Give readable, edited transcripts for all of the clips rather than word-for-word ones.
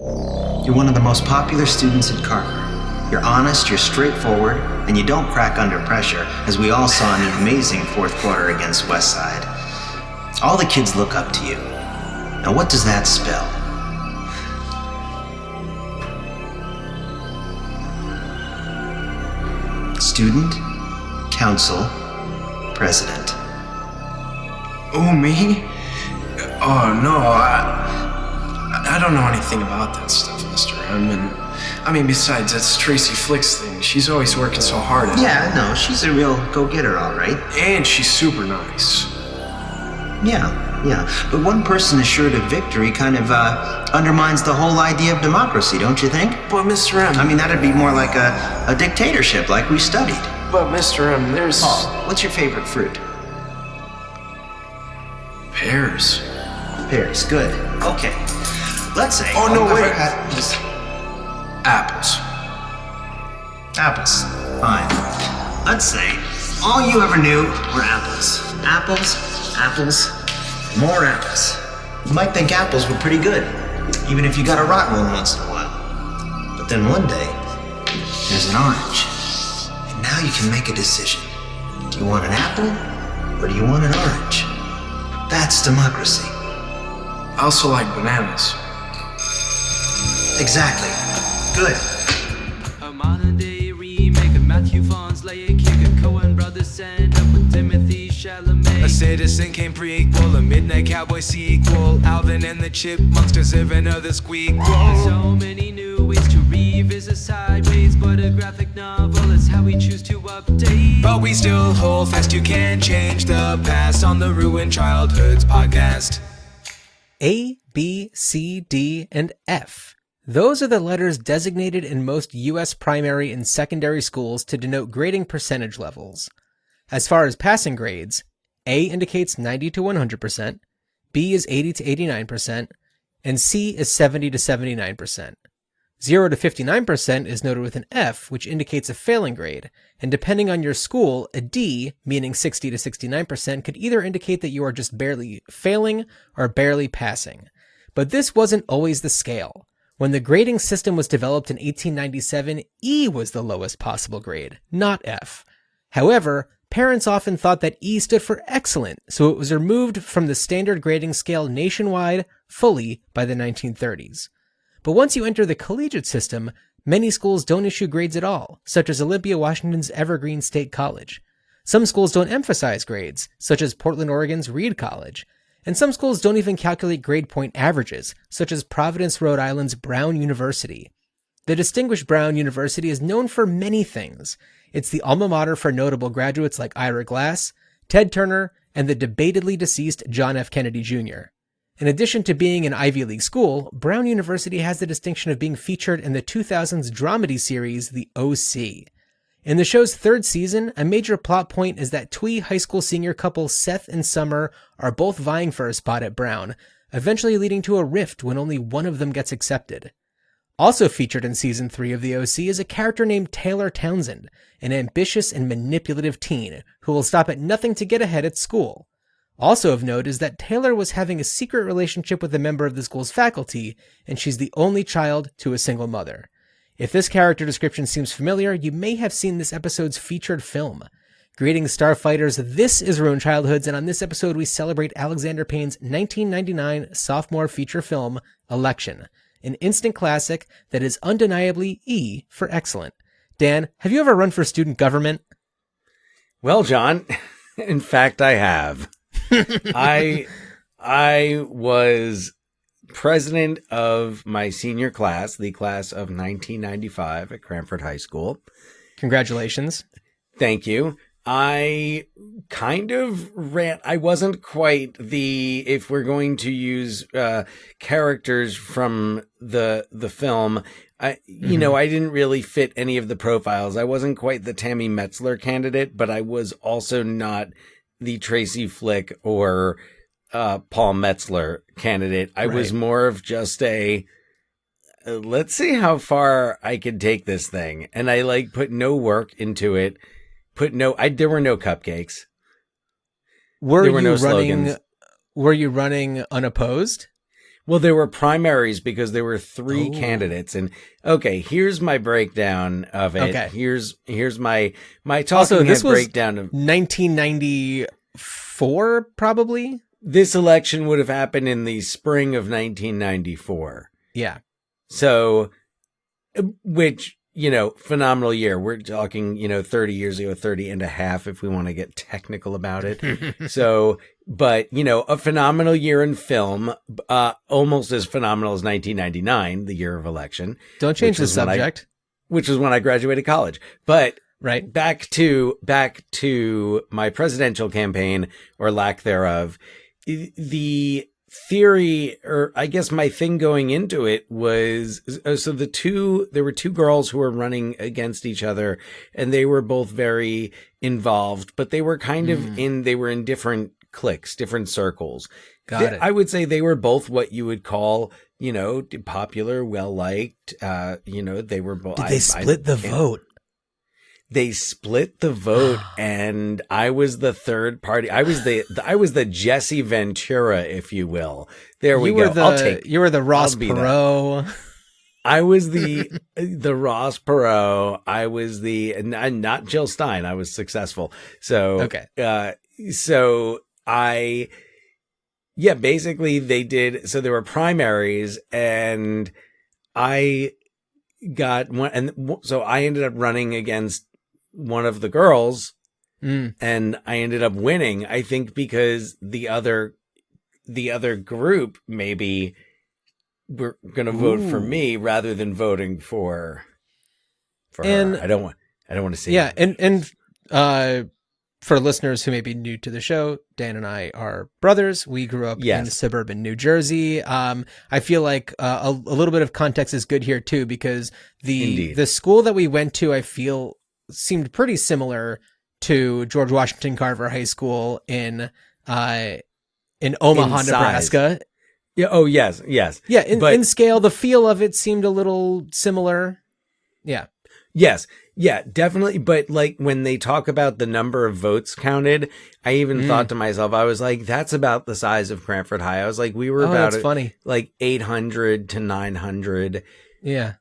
You're one of the most popular students at Carver. You're honest, you're straightforward, and you don't crack under pressure, as we all saw in the amazing fourth quarter against Westside. All the kids look up to you. Now what does that spell? Student, council, president. Oh, me? Oh, no, I don't know anything about that stuff, Mr. M. And I mean, besides, that's Tracy Flick's thing. She's always working so hard at it. Yeah, no, she's a real go-getter, all right. And she's super nice. Yeah. But one person assured of victory kind of undermines the whole idea of democracy, don't you think? But Mr. M... I mean, that'd be more like a dictatorship, like we studied. But Mr. M, there's... Paul, what's your favorite fruit? Pears. Pears, good. Okay. Let's say... Oh, no, wait. Just Apples. apples. Fine. Let's say all you ever knew were apples. Apples, more apples. You might think apples were pretty good, even if you got a rotten one once in a while. But then one day, there's an orange. And now you can make a decision. Do you want an apple, or do you want an orange? That's democracy. I also like bananas. Exactly. Good. A modern day remake of Matthew Vaughn's Layer Cake, a Coen brothers end up with Timothy Chalamet. A Citizen Kane prequel, a Midnight Cowboy sequel, Alvin and the Chipmunks deserve another squeakquel. So many new ways to revisit sideways, but a graphic novel is how we choose to update. But we still hold fast, you can't change the past on the Ruined Childhoods podcast. A, B, C, D, and F. Those are the letters designated in most U.S. primary and secondary schools to denote grading percentage levels. As far as passing grades, A indicates 90 to 100%, B is 80 to 89%, and C is 70 to 79%. 0 to 59% is noted with an F, which indicates a failing grade, and depending on your school, a D, meaning 60 to 69%, could either indicate that you are just barely failing or barely passing. But this wasn't always the scale. When the grading system was developed in 1897, E was the lowest possible grade, not F. However, parents often thought that E stood for excellent, so it was removed from the standard grading scale nationwide fully by the 1930s. But once you enter the collegiate system, many schools don't issue grades at all, such as Olympia, Washington's Evergreen State College. Some schools don't emphasize grades, such as Portland, Oregon's Reed College. And some schools don't even calculate grade point averages, such as Providence, Rhode Island's Brown University. The distinguished Brown University is known for many things. It's the alma mater for notable graduates like Ira Glass, Ted Turner, and the debatedly deceased John F. Kennedy Jr. In addition to being an Ivy League school, Brown University has the distinction of being featured in the 2000s dramedy series The O.C. In the show's third season, a major plot point is that twee high school senior couple Seth and Summer are both vying for a spot at Brown, eventually leading to a rift when only one of them gets accepted. Also featured in season 3 of The O.C. is a character named Taylor Townsend, an ambitious and manipulative teen who will stop at nothing to get ahead at school. Also of note is that Taylor was having a secret relationship with a member of the school's faculty, and she's the only child to a single mother. If this character description seems familiar, you may have seen this episode's featured film. Greetings, Starfighters, this is Ruined Childhoods, and on this episode we celebrate Alexander Payne's 1999 sophomore feature film, Election, an instant classic that is undeniably E for excellent. Dan, have you ever run for student government? Well, John, in fact, I have. I was president of my senior class, the class of 1995 at Cranford High School. Congratulations. Thank you. I kind of ran, I wasn't quite the, if we're going to use characters from the film, I didn't really fit any of the profiles. I wasn't quite the Tammy Metzler candidate, but I was also not the Tracy Flick or Paul Metzler candidate. I was more of just a, let's see how far I can take this thing. And I put no work into it. There were no cupcakes. Were you running unopposed? Well, there were primaries because there were three candidates, and okay, here's my breakdown of it. Okay. Here's my talking head breakdown of 1994, probably. This election would have happened in the spring of 1994. Yeah. So, which, phenomenal year. We're talking, 30 years ago, 30 and a half, if we want to get technical about it. So, but, a phenomenal year in film, almost as phenomenal as 1999, the year of election. Don't change the subject. Which was when I graduated college. But right. Back to my presidential campaign, or lack thereof. The theory, or I guess my thing going into it was, so there were two girls who were running against each other, and they were both very involved, but they were kind of they were in different cliques, different circles. Got it. I would say they were both what you would call, popular, well-liked, they were both. Did they split the vote? They split the vote, and I was the third party. I was the Jesse Ventura, if you will. There we go. You were the Ross Perot. I was the Ross Perot. I was not Jill Stein. I was successful. So okay. Basically they did. So there were primaries, and I got one, and so I ended up running against one of the girls, and I ended up winning, I think, because the other group maybe were going to vote for me rather than voting for her. I don't want to say yeah. that. And for listeners who may be new to the show, Dan and I are brothers. We grew up in suburban New Jersey. I feel like a little bit of context is good here too, because the school that we went to, I feel, seemed pretty similar to George Washington Carver High School in Omaha, Nebraska. Yeah. Oh, yes. Yeah. In scale, the feel of it seemed a little similar. Yeah. Yes. Yeah, definitely. But like when they talk about the number of votes counted, I even thought to myself, I was like, that's about the size of Cranford High. I was like, we were about funny. Like 800 to 900. Yeah.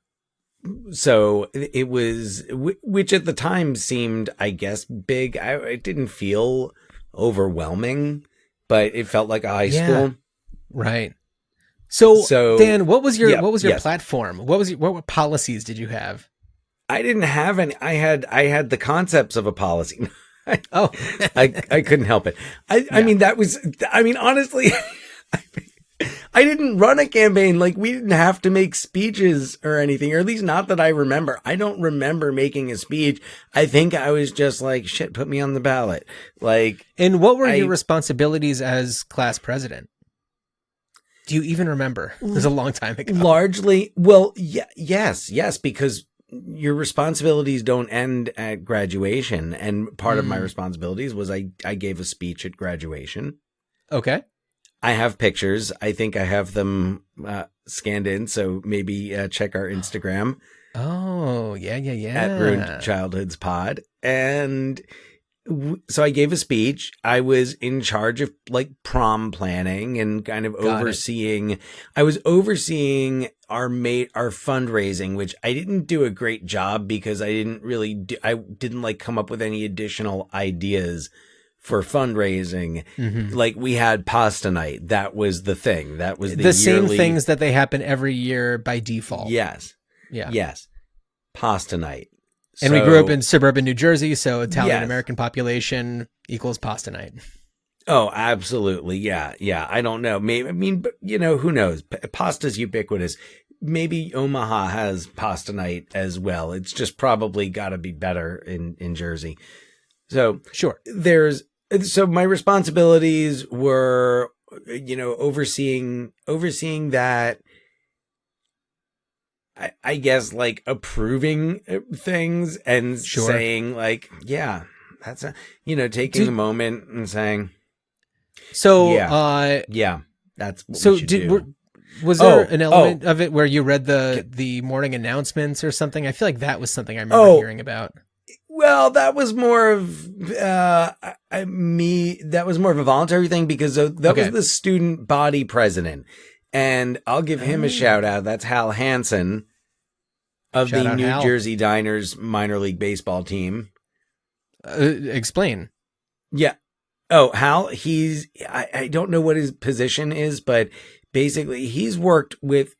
So it was, which at the time seemed, I guess, big. It didn't feel overwhelming, but it felt like a high school. Right. So Dan, what was your platform? What policies did you have? I didn't have any. I had the concepts of a policy. I couldn't help it. I mean, honestly, I didn't run a campaign. Like, we didn't have to make speeches or anything, or at least not that I remember. I don't remember making a speech. I think I was just like, shit, put me on the ballot. Like, and what were your responsibilities as class president? Do you even remember? It was a long time ago. Largely, well, yes, because your responsibilities don't end at graduation. And part of my responsibilities was I gave a speech at graduation. Okay. I have pictures. I think I have them scanned in. So maybe check our Instagram. Oh, yeah. At Ruined Childhoods Pod. And so I gave a speech. I was in charge of like prom planning and kind of overseeing. I was overseeing our fundraising, which I didn't do a great job because I didn't like come up with any additional ideas for fundraising. Like, we had pasta night. That was the thing. That was the same things that they happen every year by default. Yes. Yeah. Yes. Pasta night. And we grew up in suburban New Jersey, so Italian American population equals pasta night. Oh, absolutely. Yeah. I don't know. Maybe, but who knows? Pasta's ubiquitous. Maybe Omaha has pasta night as well. It's just probably got to be better in Jersey. So sure. So my responsibilities were, overseeing that. I guess, like, approving things and saying, like, yeah, that's taking a moment and saying, so, that's what so we should do. Was there an element of it where you read the morning announcements or something? I feel like that was something I remember hearing about. Well, that was more of me. That was more of a voluntary thing because that was the student body president. And I'll give him a shout out. That's Hal Hansen of Shout the out, New Hal. Jersey Diners minor league baseball team. Explain. Yeah. Oh, Hal, I don't know what his position is, but basically he's worked with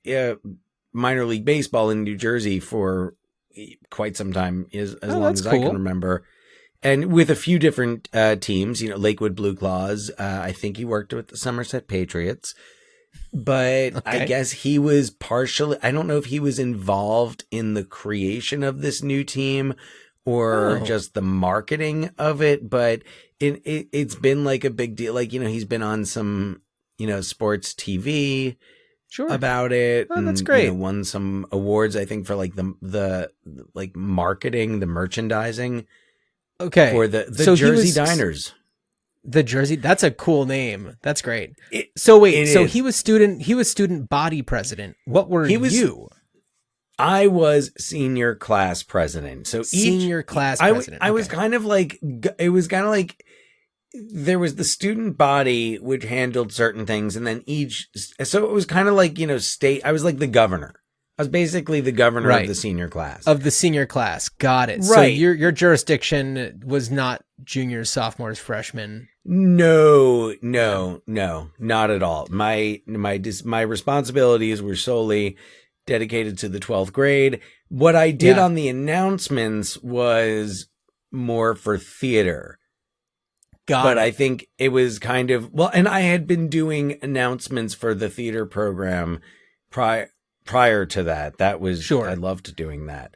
minor league baseball in New Jersey for quite some time, as long as I can remember. And with a few different teams, Lakewood Blue Claws. I think he worked with the Somerset Patriots. But I guess he was partially, I don't know if he was involved in the creation of this new team or just the marketing of it, but it's been like a big deal. Like, he's been on some, sports TV about it. Oh, that's and, great. Won some awards, I think, for like the like marketing, the merchandising. Okay. For the So Jersey Diners. The Jersey, that's a cool name. That's great. He was student body president. What were you? I was senior class president. So senior class president. I was kind of like, it was kind of like there was the student body which handled certain things, and then so it was kind of like, state. I was like the governor. I was basically the governor of the senior class. Of the senior class. Got it. Right. So your jurisdiction was not juniors, sophomores, freshmen. No, not at all. My responsibilities were solely dedicated to the 12th grade. What I did on the announcements was more for theater. But I think it was kind of, and I had been doing announcements for the theater program prior to that. That was, I loved doing that.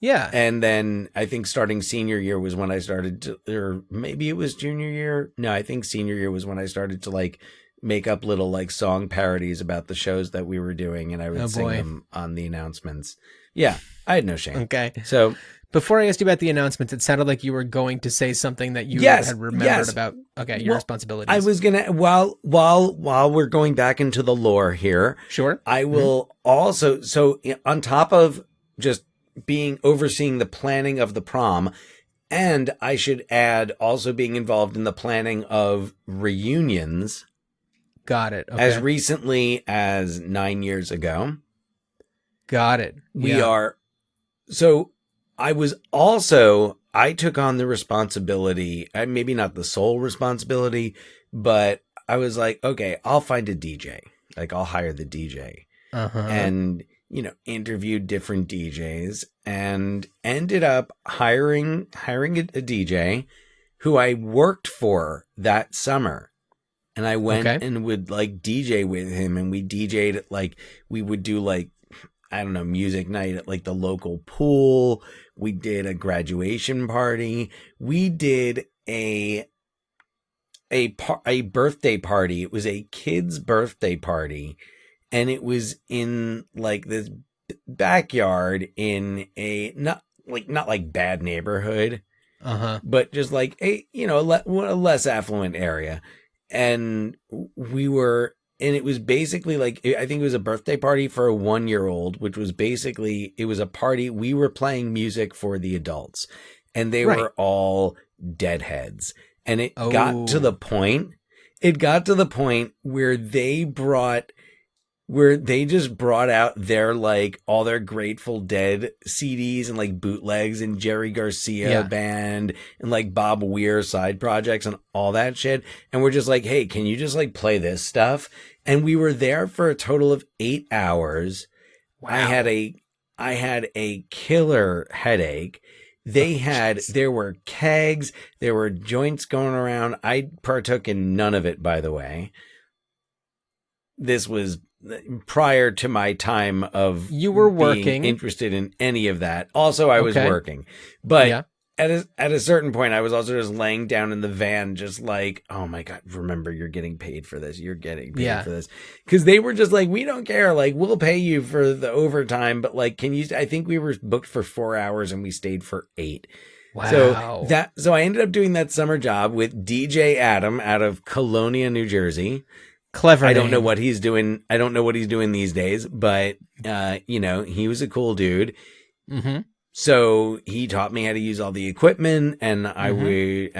Yeah. And then I think starting senior year was when I started to, or maybe it was junior year. No, I think senior year was when I started to like make up little like song parodies about the shows that we were doing, and I would sing them on the announcements. Yeah, I had no shame. Okay. So before I asked you about the announcements, it sounded like you were going to say something that you had remembered about. Okay, your responsibilities. I was gonna while we're going back into the lore here. Sure. I will also, so on top of just overseeing the planning of the prom, and I should add also being involved in the planning of reunions. Got it. Okay. As recently as 9 years ago. Got it. So I took on the responsibility, maybe not the sole responsibility, but I was like, okay, I'll find a DJ. Like, I'll hire the DJ. And, interviewed different DJs and ended up hiring a DJ who I worked for that summer. And I went and would like DJ with him, and we DJ'd at like, we would do like, I don't know, music night at like the local pool. We did a graduation party. We did a birthday party. It was a kid's birthday party, and it was in like this backyard in a not like bad neighborhood, but just like a less affluent area. And it was basically like, I think it was a birthday party for a 1-year-old, which was basically, it was a party. We were playing music for the adults, and they were all deadheads. And it got to the point where they just brought out their like all their Grateful Dead CDs and like bootlegs and Jerry Garcia band and like Bob Weir side projects and all that shit. And we're just like, hey, can you just like play this stuff? And we were there for a total of 8 hours. Wow. I had a killer headache. There were kegs, there were joints going around. I partook in none of it, by the way. This was prior to my time of being interested in any of that. Also, I was working, but at a certain point, I was also just laying down in the van, just like, oh my God, remember, you're getting paid for this. You're getting paid for this. Cause they were just like, we don't care. Like, we'll pay you for the overtime, but like, I think we were booked for 4 hours and we stayed for 8. Wow. So I ended up doing that summer job with DJ Adam out of Colonia, New Jersey. Clever. I don't know what he's doing. I don't know what he's doing these days, but, he was a cool dude. Mm-hmm. So he taught me how to use all the equipment, and I would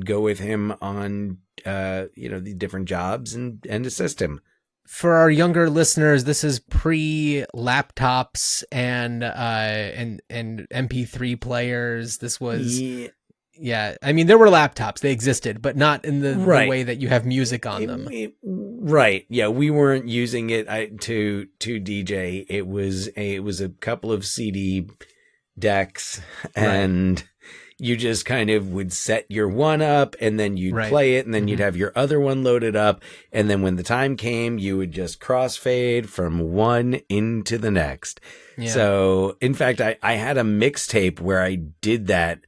go with him on, the different jobs and assist him. for our younger listeners, this is pre laptops and MP3 players. This was yeah. I mean, there were laptops; they existed, but not in the way that you have music on them. Right? Yeah, we weren't using it to DJ. It was a couple of CD decks, and you just kind of would set your one up, and then you'd play it, and then you'd have your other one loaded up, and then when the time came, you would just crossfade from one into the next. Yeah. So, in fact, I had a mixtape where I did that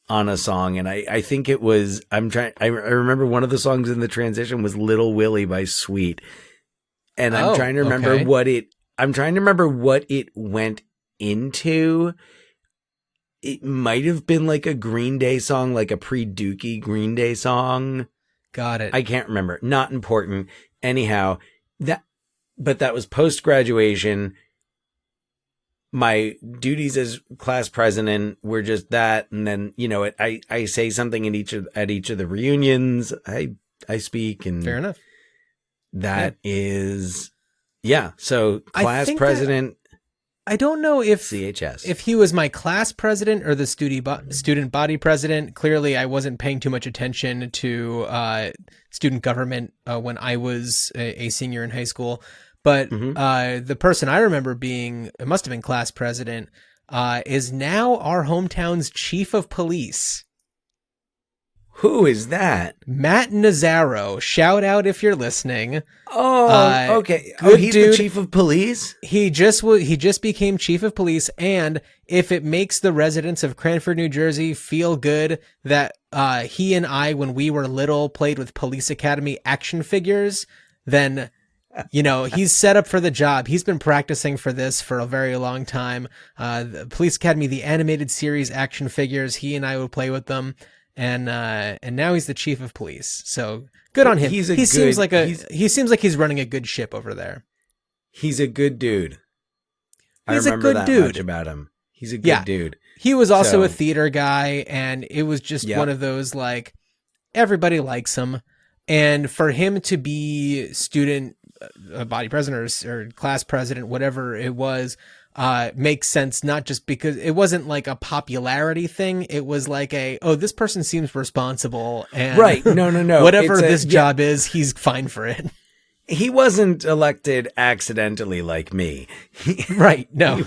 on a song, and I think it was, I remember one of the songs in the transition was Little Willie by Sweet. And I'm trying to remember what it went into. It might have been like a Green Day song, like a pre-Dookie Green Day song. Got it. I can't remember. Not important. Anyhow, but that was post-graduation. My duties as class president were just that, and then I say something at each of the reunions. I speak, and fair enough. That is, yeah. So class president. I don't know if CHS if he was my class president or the student body president. Clearly, I wasn't paying too much attention to student government when I was a senior in high school. But the person I remember being, it must have been class president, is now our hometown's chief of police. Who is that? Matt Nazzaro. Shout out if you're listening. Oh, okay. He's dude. The chief of police? He just became chief of police, and if it makes the residents of Cranford, New Jersey feel good that he and I, when we were little, played with Police Academy action figures, then he's set up for the job. He's been practicing for this for a very long time. The Police Academy, the animated series action figures, he and I would play with them. And now he's the chief of police. So good on him. He seems like he's running a good ship over there. He's a good dude. I remember that much about him. He's a good dude. He was also a theater guy, and it was just one of those, like, everybody likes him. And for him to be student body president or class president, whatever it was, makes sense, not just because it wasn't like a popularity thing. It was like this person seems responsible, and right. No. Whatever this job is, he's fine for it. He wasn't elected accidentally like me. Right. No.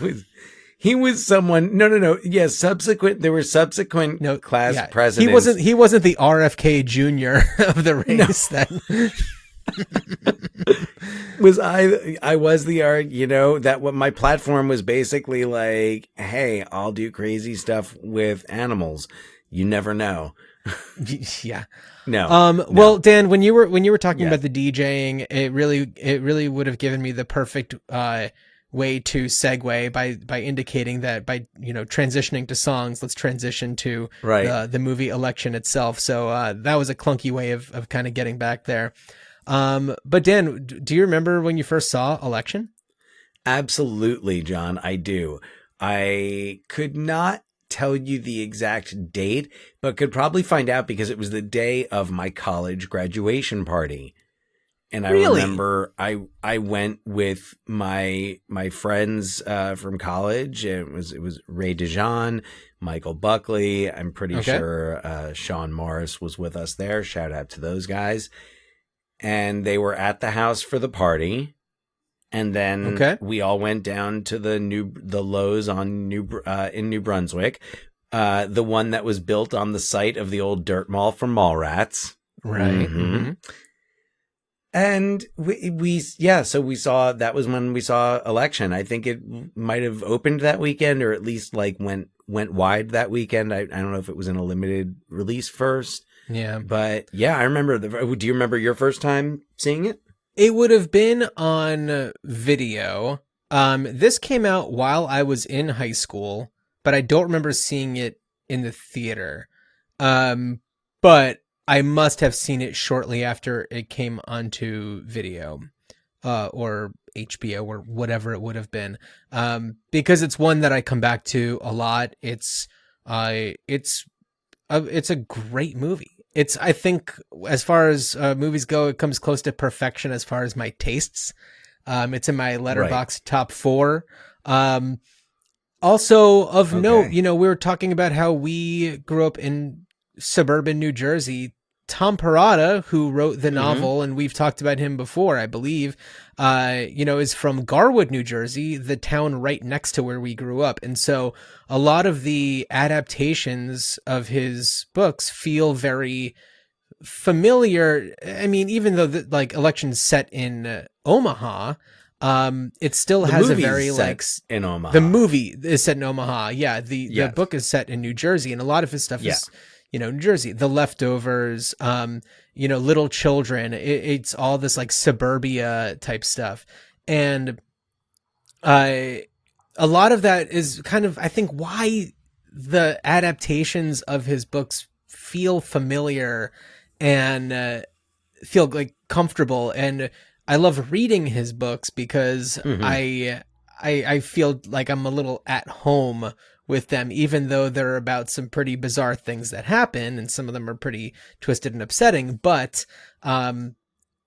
He was someone. No. Yes. There were subsequent class presidents. He wasn't the RFK Jr. of the race. I was the art, that what my platform was basically like, hey, I'll do crazy stuff with animals. You never know. Yeah. No. Well, Dan, when you were talking about the DJing, it really would have given me the perfect way to segue by indicating that by transitioning to songs, let's transition to the movie Election itself. So that was a clunky way of kind of getting back there. But Dan, do you remember when you first saw Election? Absolutely, John, I do. I could not tell you the exact date, but could probably find out because it was the day of my college graduation party. And I remember I went with my friends from college. It was Ray DeJean, Michael Buckley. I'm pretty sure Sean Morris was with us there. Shout out to those guys. And they were at the house for the party. And then we all went down to the Lowe's in New Brunswick, the one that was built on the site of the old dirt mall from Mallrats. Right. Mm-hmm. And so we saw, that was when we saw Election. I think it might have opened that weekend, or at least like went wide that weekend. I don't know if it was in a limited release first. Yeah. But yeah, I remember do you remember your first time seeing it? It would have been on video. This came out while I was in high school, but I don't remember seeing it in the theater. But I must have seen it shortly after it came onto video, or HBO or whatever it would have been. Because it's one that I come back to a lot. It's a great movie. it's, I think, as far as movies go, it comes close to perfection as far as my tastes. It's in my Letterboxd top 4. Also of note, we were talking about how we grew up in suburban New Jersey. Tom Perrotta, who wrote the novel, and we've talked about him before, I believe, is from Garwood, New Jersey, the town right next to where we grew up. And so a lot of the adaptations of his books feel very familiar. I mean, even though Election's set in Omaha, it still has a very in Omaha. The movie is set in Omaha. Yeah. The book is set in New Jersey, and a lot of his stuff is, New Jersey. The Leftovers, Little Children. It's all this like suburbia type stuff. And a lot of that is kind of, I think, why the adaptations of his books feel familiar and feel like comfortable. And I love reading his books because I feel like I'm a little at home with them, even though they're about some pretty bizarre things that happen, and some of them are pretty twisted and upsetting. But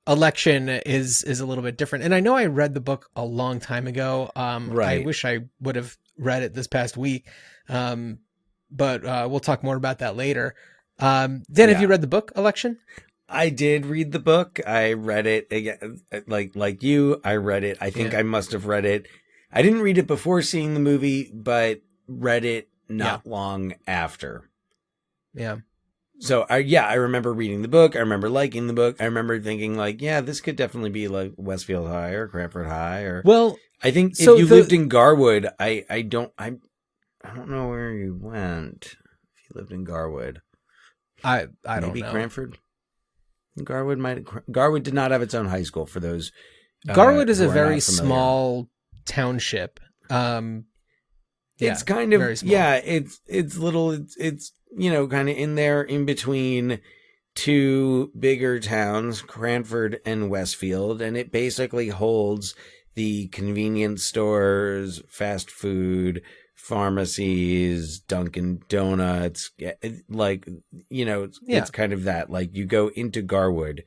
Election is a little bit different. And I know I read the book a long time ago. I wish I would have read it this past week. But we'll talk more about that later. Dan, have you read the book Election? I did read the book. I read it again, like you. I read it. I think I must have read it. I didn't read it before seeing the movie, but read it not long after. Yeah. So I remember reading the book. I remember liking the book. I remember thinking this could definitely be like Westfield High or Cranford High, or I think if you lived in Garwood, I don't know where you went. If you lived in Garwood, I don't know. Maybe Cranford. Garwood did not have its own high school for those. Garwood is a very small township. It's kind of very small. It's little. It's kind of in there in between two bigger towns, Cranford and Westfield, and it basically holds the convenience stores, fast food, pharmacies, Dunkin' Donuts, it's kind of that. Like, you go into Garwood.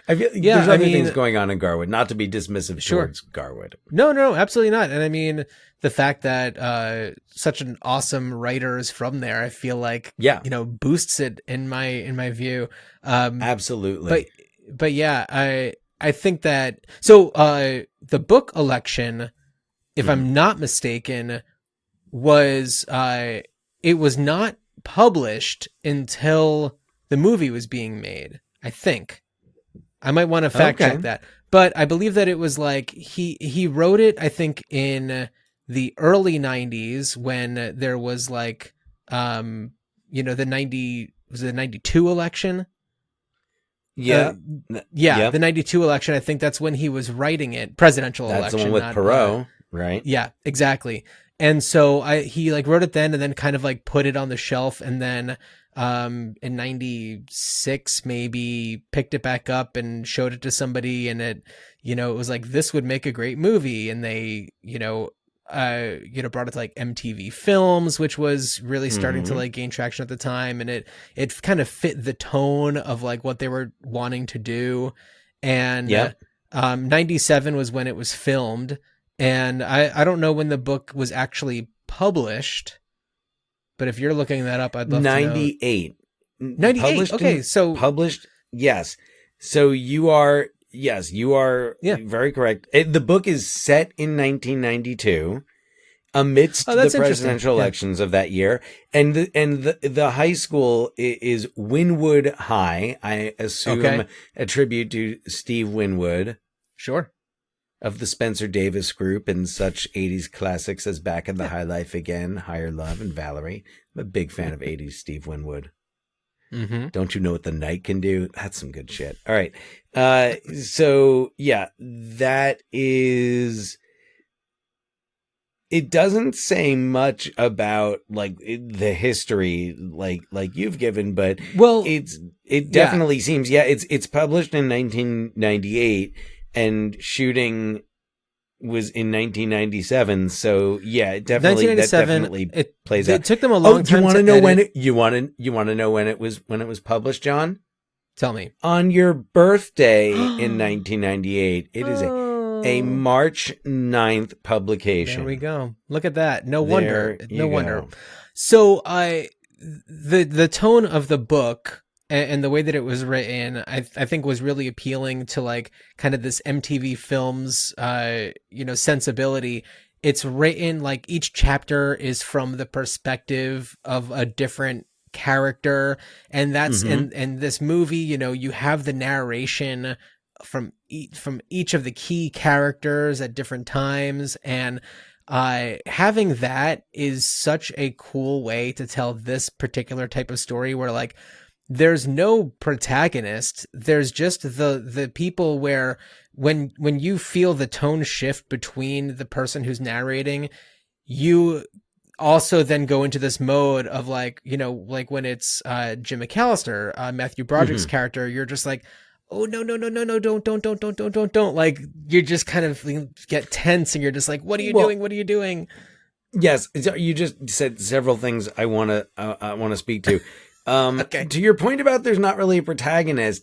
I feel there's other things going on in Garwood, not to be dismissive towards Garwood. No, absolutely not. And I mean, the fact that such an awesome writer is from there, I feel like boosts it in my view. Absolutely. But I think that the book Election, if I'm not mistaken, was it was not published until the movie was being made. I think I might want to fact check that, but I believe that it was like he wrote it, I think, in the early 90s when there was like the 92 election. The 92 election. I think that's when he was writing it. Presidential election. That's the one with Perot, right? Yeah, exactly. And so he wrote it then, and then kind of put it on the shelf, and then in 96 maybe picked it back up and showed it to somebody, and it was like, this would make a great movie, and they brought it to MTV Films, which was really starting to gain traction at the time, and it kind of fit the tone of what they were wanting to do. And 97 was when it was filmed, and I don't know when the book was actually published. But if you're looking that up, I'd love 98. to know. 98. Okay, so published. Yes. So you are very correct. The book is set in 1992 amidst the presidential elections of that year. And the high school is Winwood High. I assume a tribute to Steve Winwood. Sure. Of the Spencer Davis Group and such 80s classics as Back in the High Life Again, Higher Love, and Valerie. I'm a big fan of 80s Steve Winwood. Mm-hmm. Don't you know what the night can do? That's some good shit. All right. That is... It doesn't say much about the history like you've given, but it definitely seems it's published in 1998. And shooting was in 1997. So yeah, it definitely 1997. It plays It out. took them a long time. You want to to know when edit. you want to know when it was published, John? Tell me. On your birthday in 1998. It is a March 9th publication. There we go. Look at that. No There wonder. you No go. wonder. So the tone of the book and the way that it was written, I think was really appealing to like kind of this MTV Films, sensibility. It's written like each chapter is from the perspective of a different character, and that's in this movie, you have the narration from each of the key characters at different times, and having that is such a cool way to tell this particular type of story where like there's no protagonist, there's just the people where when you feel the tone shift between the person who's narrating, you also then go into this mode of like, like when it's Jim McAllister, Matthew Broderick's character, you're just like, oh no, don't. Like you just kind of get tense and you're just like, what are you doing? What are you doing? Yes, you just said several things I want to speak to. Okay. To your point about there's not really a protagonist,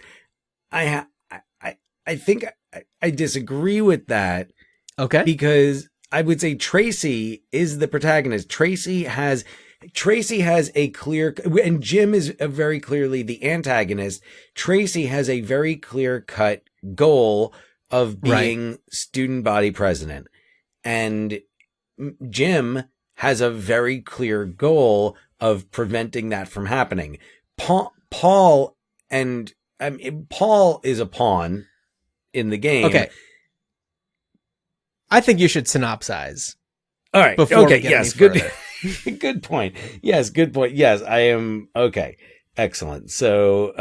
I think I disagree with that. Okay. Because I would say Tracy is the protagonist. Tracy has a clear, and Jim is very clearly the antagonist. Tracy has a very clear-cut goal of being student body president. And Jim has a very clear goal of preventing that from happening. Paul is a pawn in the game. Okay. I think you should synopsize. All right. Before Okay. we get Yes. any Good. further. Good point. Yes. Good point. Yes. I am. Okay. Excellent. So,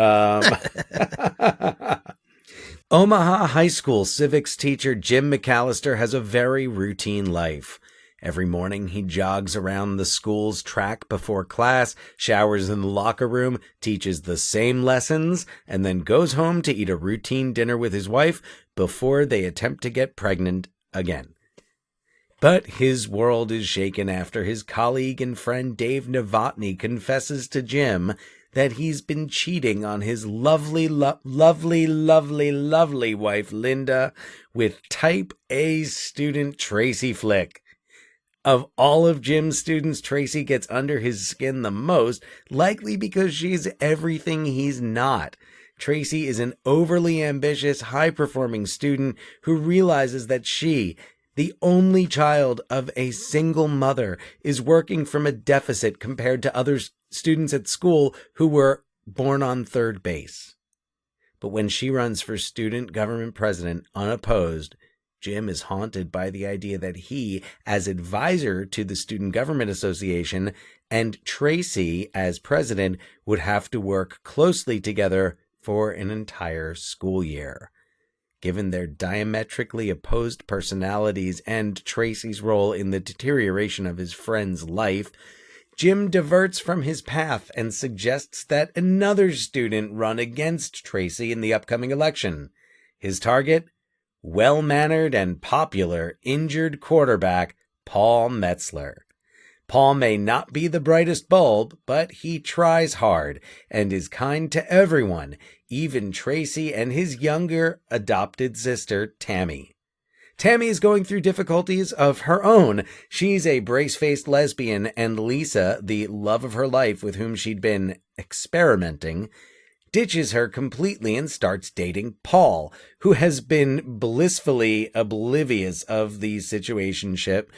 Omaha High School civics teacher Jim McAllister has a very routine life. Every morning he jogs around the school's track before class, showers in the locker room, teaches the same lessons, and then goes home to eat a routine dinner with his wife before they attempt to get pregnant again. But his world is shaken after his colleague and friend Dave Novotny confesses to Jim that he's been cheating on his lovely wife Linda with type A student Tracy Flick. Of all of Jim's students, Tracy gets under his skin the most, likely because she's everything he's not. Tracy is an overly ambitious, high-performing student who realizes that she, the only child of a single mother, is working from a deficit compared to other students at school who were born on third base. But when she runs for student government president unopposed, Jim is haunted by the idea that he, as advisor to the Student Government Association, and Tracy, as president, would have to work closely together for an entire school year. Given their diametrically opposed personalities and Tracy's role in the deterioration of his friend's life, Jim diverts from his path and suggests that another student run against Tracy in the upcoming election. His target? Well-mannered and popular injured quarterback Paul Metzler. Paul may not be the brightest bulb, but he tries hard and is kind to everyone, even Tracy and his younger adopted sister, Tammy. Tammy is going through difficulties of her own. She's a brace-faced lesbian, and Lisa, the love of her life with whom she'd been experimenting, ditches her completely and starts dating Paul, who has been blissfully oblivious of the situationship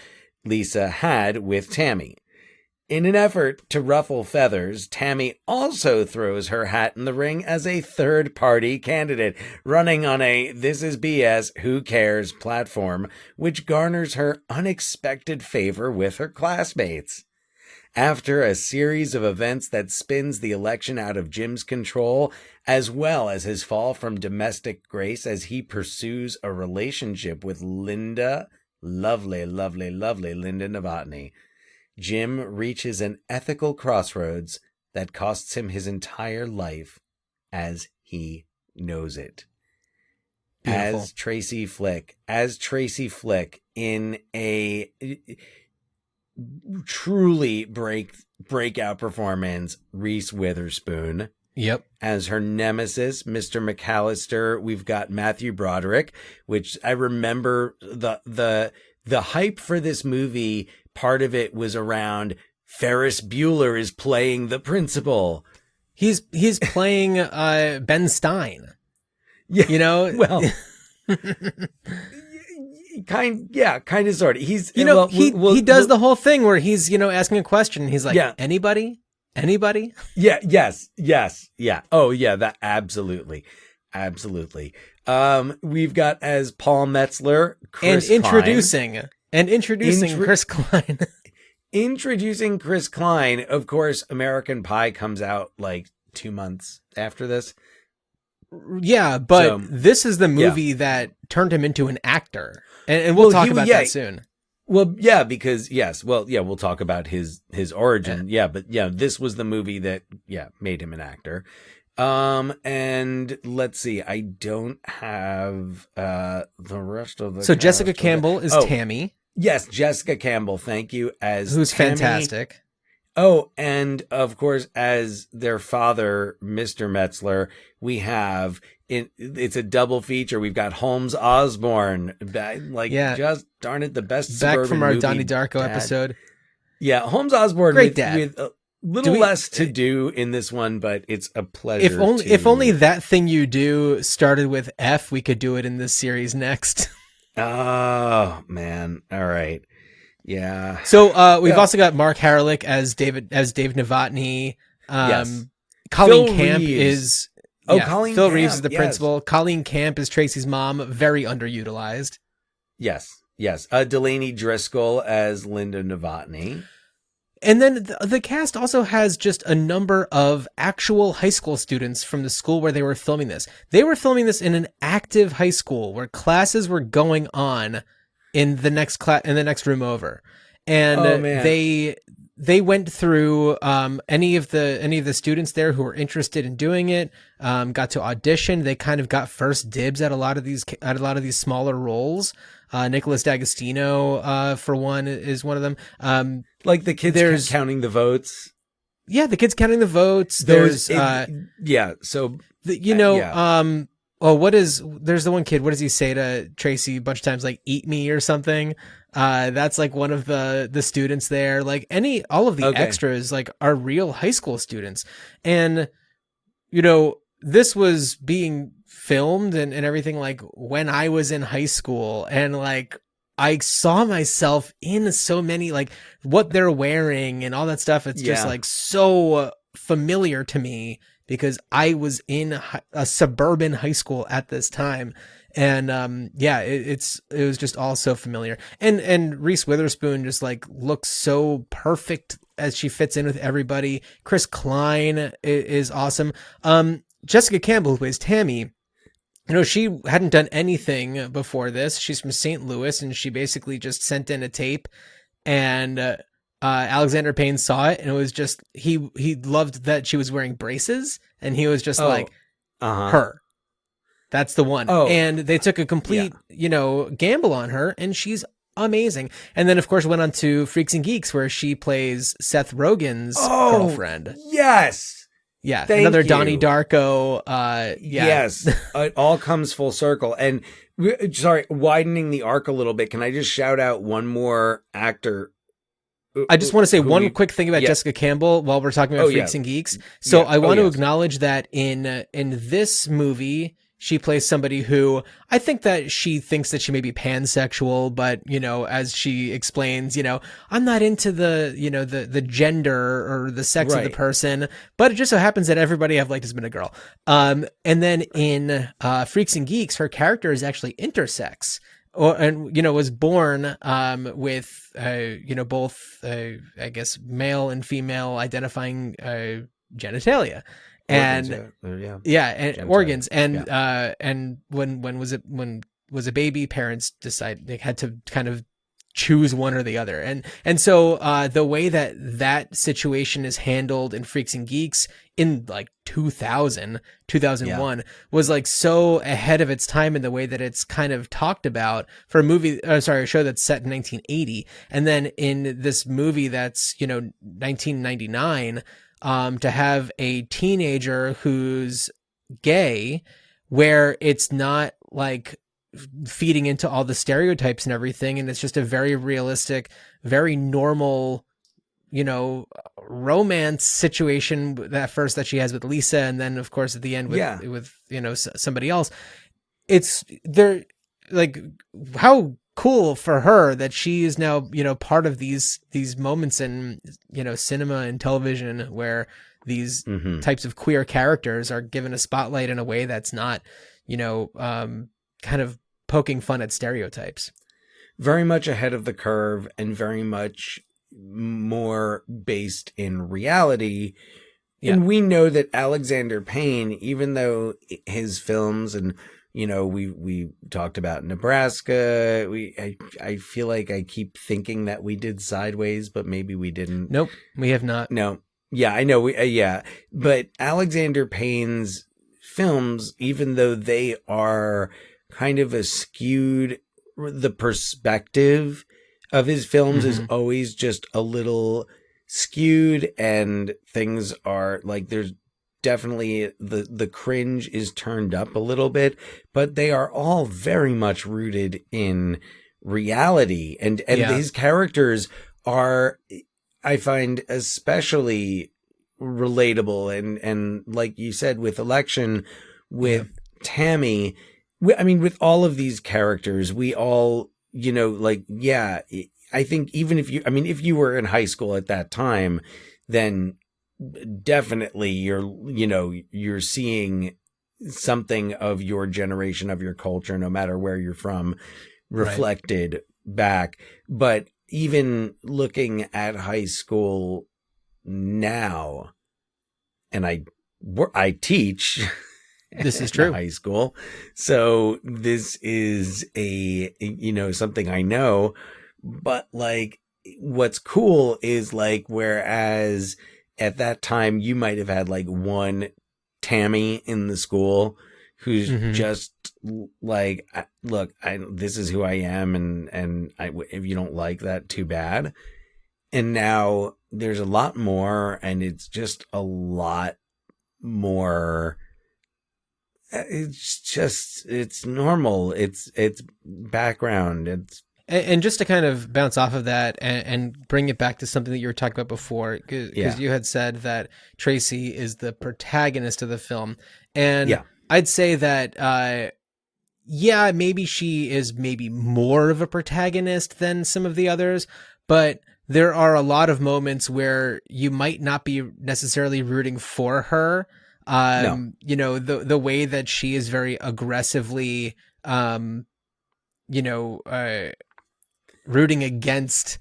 Lisa had with Tammy. In an effort to ruffle feathers, Tammy also throws her hat in the ring as a third-party candidate, running on a "this is BS, who cares" platform, which garners her unexpected favor with her classmates. After a series of events that spins the election out of Jim's control, as well as his fall from domestic grace as he pursues a relationship with Linda, lovely Linda Novotny, Jim reaches an ethical crossroads that costs him his entire life as he knows it. Beautiful. as Tracy Flick in a truly breakout performance. Reese Witherspoon Yep. as her nemesis, Mr. McAllister. We've got Matthew Broderick, which I remember the hype for this movie. Part of it was around Ferris Bueller is playing the principal. He's playing Ben Stein. Yeah, You know, well, kind of, sort of. He's, you know, well, he does the whole thing where he's, you know, asking a question. He's like, Yeah. anybody? Yeah. Yes. Yeah. Oh, yeah. That absolutely. We've got as Paul Metzler, Chris And Klein. introducing Chris Klein. Introducing Chris Klein. Of course, American Pie comes out like 2 months after this. Yeah, but So, this is the movie that turned him into an actor. And we'll talk about that soon. Well, yeah, because we'll talk about his origin. Yeah, but yeah, this was the movie that made him an actor. And let's see, I don't have the rest of the So Jessica cast. Campbell is Oh, Tammy, Yes, Jessica Campbell, thank you, as who's Tammy. fantastic. Oh, and of course, as their father, Mr. Metzler, we have it's a double feature. We've got Holmes Osborne, just darn it, the best Back suburban from our movie Donnie Darko dad. episode. Yeah, Holmes Osborne Great with, dad. with a little less to do in this one, but it's a pleasure. If only that thing you do started with F, we could do it in this series next. Oh man! All right, yeah. So we've also got Mark Harlick as Dave Novotny. Yes. Colleen Phil Camp Reeves. is Colleen Phil Camp, Reeves is the yes. principal. Colleen Camp is Tracy's mom, very underutilized. Yes. Delaney Driscoll as Linda Novotny. And then the cast also has just a number of actual high school students from the school where they were filming this. They were filming this in an active high school where classes were going on in the next room over. And they went through any of the students there who were interested in doing it, got to audition. They kind of got first dibs at a lot of these smaller roles. Nicholas D'Agostino, for one, is one of them. Like the kids counting the votes. Yeah, the kids counting the votes. There's there's the one kid, what does he say to Tracy a bunch of times, like, eat me or something? That's like one of the students there. Like all of the extras like are real high school students. And, you know, this was being filmed and everything like when I was in high school, and like I saw myself in so many, like what they're wearing and all that stuff. It's just like so familiar to me because I was in a suburban high school at this time. And it was just all so familiar. And Reese Witherspoon just like looks so perfect as she fits in with everybody. Chris Klein is awesome. Jessica Campbell, who plays Tammy, you know, she hadn't done anything before this. She's from St. Louis, and she basically just sent in a tape, and Alexander Payne saw it, and it was just he loved that she was wearing braces, and he was just her. That's the one. Oh. And they took a complete, gamble on her, and she's amazing. And then, of course, went on to Freaks and Geeks, where she plays Seth Rogen's girlfriend. Yes. Yeah, Thank another you. Donnie Darko. Yes, it all comes full circle. And widening the arc a little bit, can I just shout out one more actor? I just want to say one quick thing about Jessica Campbell while we're talking about Freaks and Geeks. So I want to acknowledge that in this movie, she plays somebody who I think that she thinks that she may be pansexual, but, you know, as she explains, you know, I'm not into the gender or the sex of the person, but it just so happens that everybody I've liked has been a girl. And then in Freaks and Geeks, her character is actually intersex. Was born with both I guess male and female identifying genitalia. And organs. And when was a baby, parents decided they had to kind of choose one or the other. And so the way that situation is handled in Freaks and Geeks in like 2001 was like so ahead of its time in the way that it's kind of talked about for a show that's set in 1980. And then in this movie that's, 1999, to have a teenager who's gay, where it's not like feeding into all the stereotypes and everything, and it's just a very realistic, very normal, romance situation at first that she has with Lisa, and then of course at the end with somebody else. It's they're like, how cool for her that she is now part of these moments in cinema and television where these types of queer characters are given a spotlight in a way that's not kind of poking fun at stereotypes. Very much ahead of the curve and very much more based in reality. Yeah. And we know that Alexander Payne, even though his films and, we talked about Nebraska, I feel like I keep thinking that we did Sideways, but maybe we didn't. Nope, we have not. No. Yeah, I know. But Alexander Payne's films, even though they are kind of a skewed, the perspective of his films is always just a little skewed, and things are like, there's definitely the cringe is turned up a little bit, but they are all very much rooted in reality, and his characters are, I find, especially relatable, and like you said, with Election, with Tammy, with all of these characters, we all, I think even if you were in high school at that time, then definitely you're seeing something of your generation, of your culture, no matter where you're from, reflected back. But even looking at high school now, and I teach. This is true. High school. So this is something I know, but like, what's cool is like, whereas at that time you might have had like one Tammy in the school who's just like, look, this is who I am. And if you don't like that, too bad. And now there's a lot more, and it's just a lot more. It's normal. It's background. And just to kind of bounce off of that and bring it back to something that you were talking about before, because you had said that Tracy is the protagonist of the film. And I'd say that, maybe she is maybe more of a protagonist than some of the others, but there are a lot of moments where you might not be necessarily rooting for her. The way that she is very aggressively, rooting against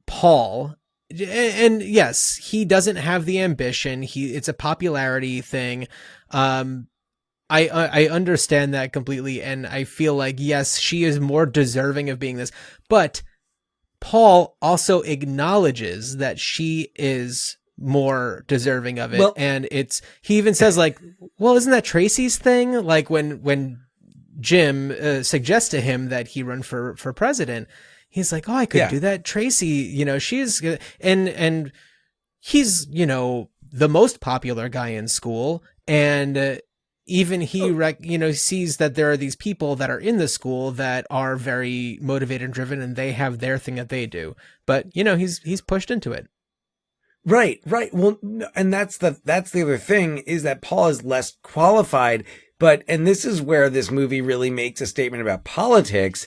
Paul. And yes, he doesn't have the ambition. It's a popularity thing. I understand that completely. And I feel like, yes, she is more deserving of being this, but Paul also acknowledges that she is more deserving of it. Well, and he even says like, well, isn't that Tracy's thing? Like when Jim suggests to him that he run for president, he's like, oh, I could do that. Tracy, she's, and he's, the most popular guy in school. And even he, sees that there are these people that are in the school that are very motivated and driven, and they have their thing that they do. But, he's pushed into it. Right. Well, and that's the other thing, is that Paul is less qualified, and this is where this movie really makes a statement about politics,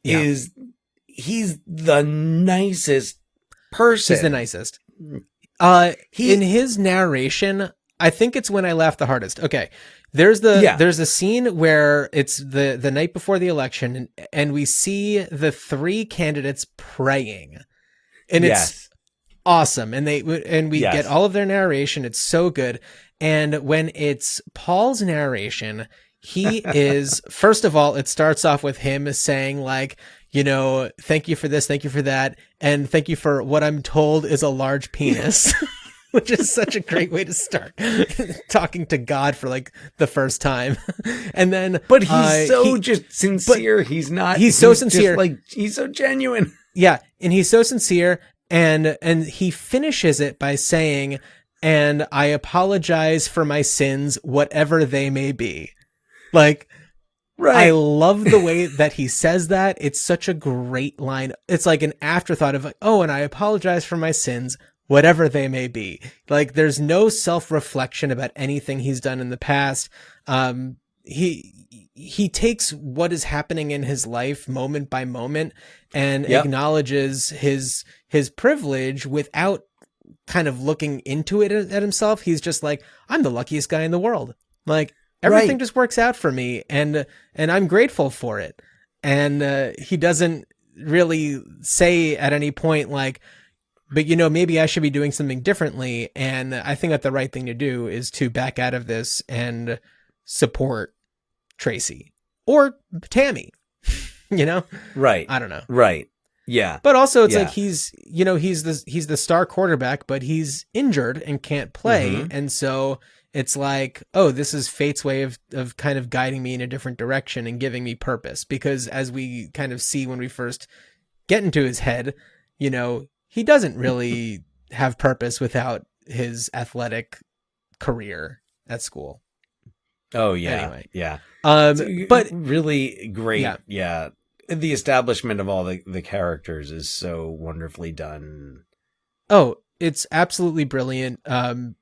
is he's the nicest person. He's the nicest. In his narration, I think it's when I laughed the hardest. Okay. There's a scene where it's the night before the election, and we see the three candidates praying, and it's awesome. And we get all of their narration. It's so good. And when it's Paul's narration, he is, first of all, it starts off with him saying like, thank you for this, thank you for that, and thank you for what I'm told is a large penis. Which is such a great way to start talking to God for like the first time. And then, but he's just sincere. He's so sincere. He's so genuine. Yeah. And he's so sincere. And he finishes it by saying, and I apologize for my sins, whatever they may be. Like, right. I love the way that he says that. It's such a great line. It's like an afterthought of like, oh, and I apologize for my sins, whatever they may be. Like, there's no self-reflection about anything he's done in the past. He takes what is happening in his life moment by moment and acknowledges his privilege without kind of looking into it at himself. He's just like, I'm the luckiest guy in the world. Like, everything just works out for me, and I'm grateful for it. And he doesn't really say at any point like, but, maybe I should be doing something differently. And I think that the right thing to do is to back out of this and support Tracy or Tammy, Right. I don't know. Right. Yeah. But also it's like he's the star quarterback, but he's injured and can't play. Mm-hmm. And so it's like, oh, this is fate's way of kind of guiding me in a different direction and giving me purpose. Because as we kind of see when we first get into his head, he doesn't really have purpose without his athletic career at school. Oh yeah. Anyway. Yeah. But really great. Yeah. The establishment of all the characters is so wonderfully done. Oh, it's absolutely brilliant. There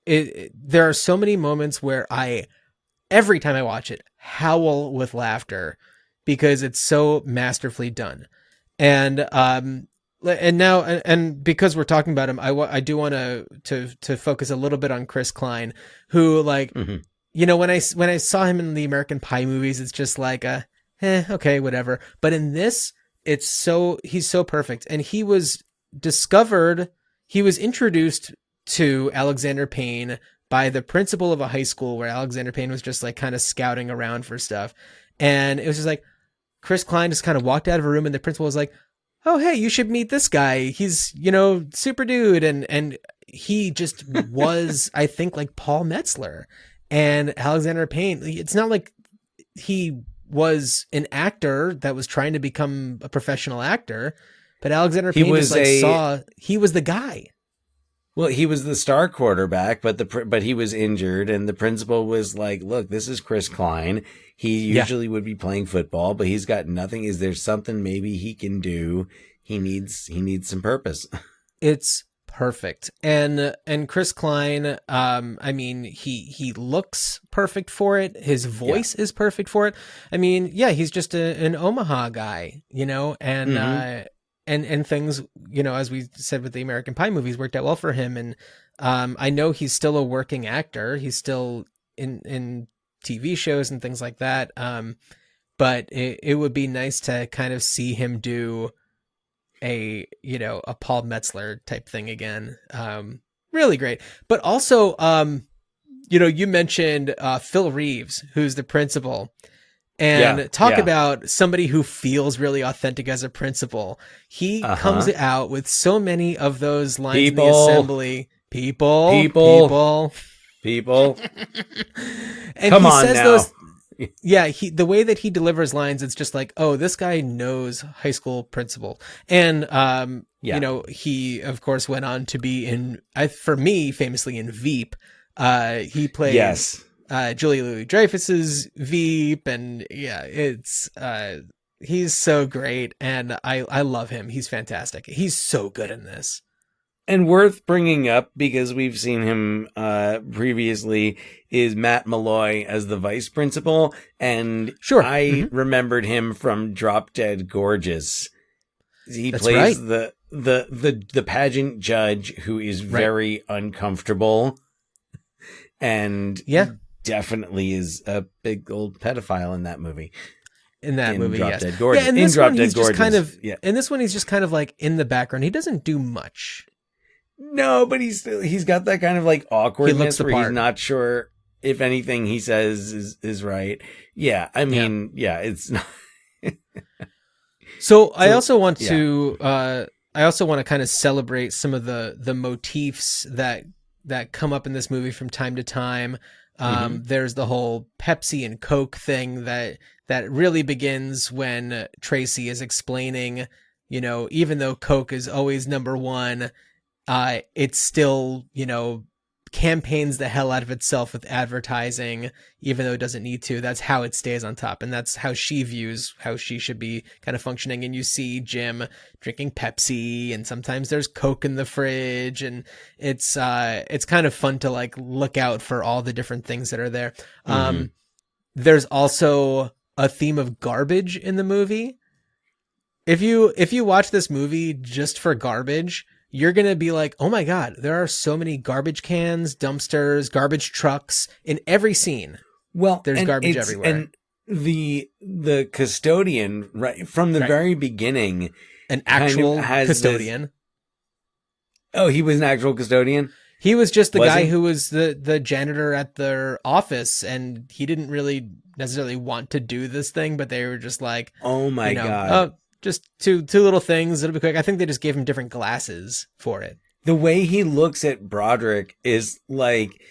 are so many moments where every time I watch it, howl with laughter because it's so masterfully done. And now, and because we're talking about him, I do want to focus a little bit on Chris Klein, who when I saw him in the American Pie movies, it's just like okay, whatever. But in this, he's so perfect. And he was introduced to Alexander Payne by the principal of a high school where Alexander Payne was just like kind of scouting around for stuff. And it was just like, Chris Klein just kind of walked out of a room and the principal was like, oh, hey, you should meet this guy. He's, super dude. And he just was, I think, like Paul Metzler. And Alexander Payne, it's not like he was an actor that was trying to become a professional actor, but Alexander Payne he was the guy. Well, he was the star quarterback, but he was injured, and the principal was like, look, this is Chris Klein. He usually would be playing football, but he's got nothing. Is there something maybe he can do? He needs some purpose. It's perfect. And Chris Klein, he looks perfect for it. His voice is perfect for it. I mean, he's just an Omaha guy, and and things, as we said with the American Pie movies, worked out well for him. And I know he's still a working actor. He's still in TV shows and things like that. But it would be nice to kind of see him do a Paul Metzler type thing again. Really great. But also, you mentioned Phil Reeves, who's the principal. And talk about somebody who feels really authentic as a principal. He comes out with so many of those lines in the assembly. People. And come he on says now. Those. Yeah, the way that he delivers lines, it's just like, oh, this guy knows high school principal. And he of course went on to be for me, famously in Veep. He plays Julia Louis-Dreyfus's Veep, and he's so great, and I love him. He's fantastic. He's so good in this. And worth bringing up, because we've seen him previously, is Matt Malloy as the vice principal. And I remembered him from Drop Dead Gorgeous. He plays the pageant judge who is very uncomfortable and definitely is a big old pedophile in that movie. In Drop Dead Gorgeous. Yeah, and this one he's just kind of in this one he's just kind of like in the background. He doesn't do much. No, but he's got that kind of like awkwardness where he's not sure if anything he says is right. Yeah, I mean, it's not. So I also want to kind of celebrate some of the motifs that come up in this movie from time to time. There's the whole Pepsi and Coke thing that really begins when Tracy is explaining, even though Coke is always number one, it's still, campaigns the hell out of itself with advertising, even though it doesn't need to. That's how it stays on top. And that's how she views how she should be kind of functioning. And you see Jim drinking Pepsi, and sometimes there's Coke in the fridge, and it's kind of fun to like look out for all the different things that are there. There's also a theme of garbage in the movie. If you watch this movie just for garbage, you're going to be like, oh my God, there are so many garbage cans, dumpsters, garbage trucks in every scene. Well, there's garbage everywhere. And the custodian, right from the very beginning, an actual custodian. He was an actual custodian? He was just the guy who was the janitor at their office, and he didn't really necessarily want to do this thing, but they were just like, oh my God. Just two little things. It'll be quick. I think they just gave him different glasses for it. The way he looks at Broderick is like,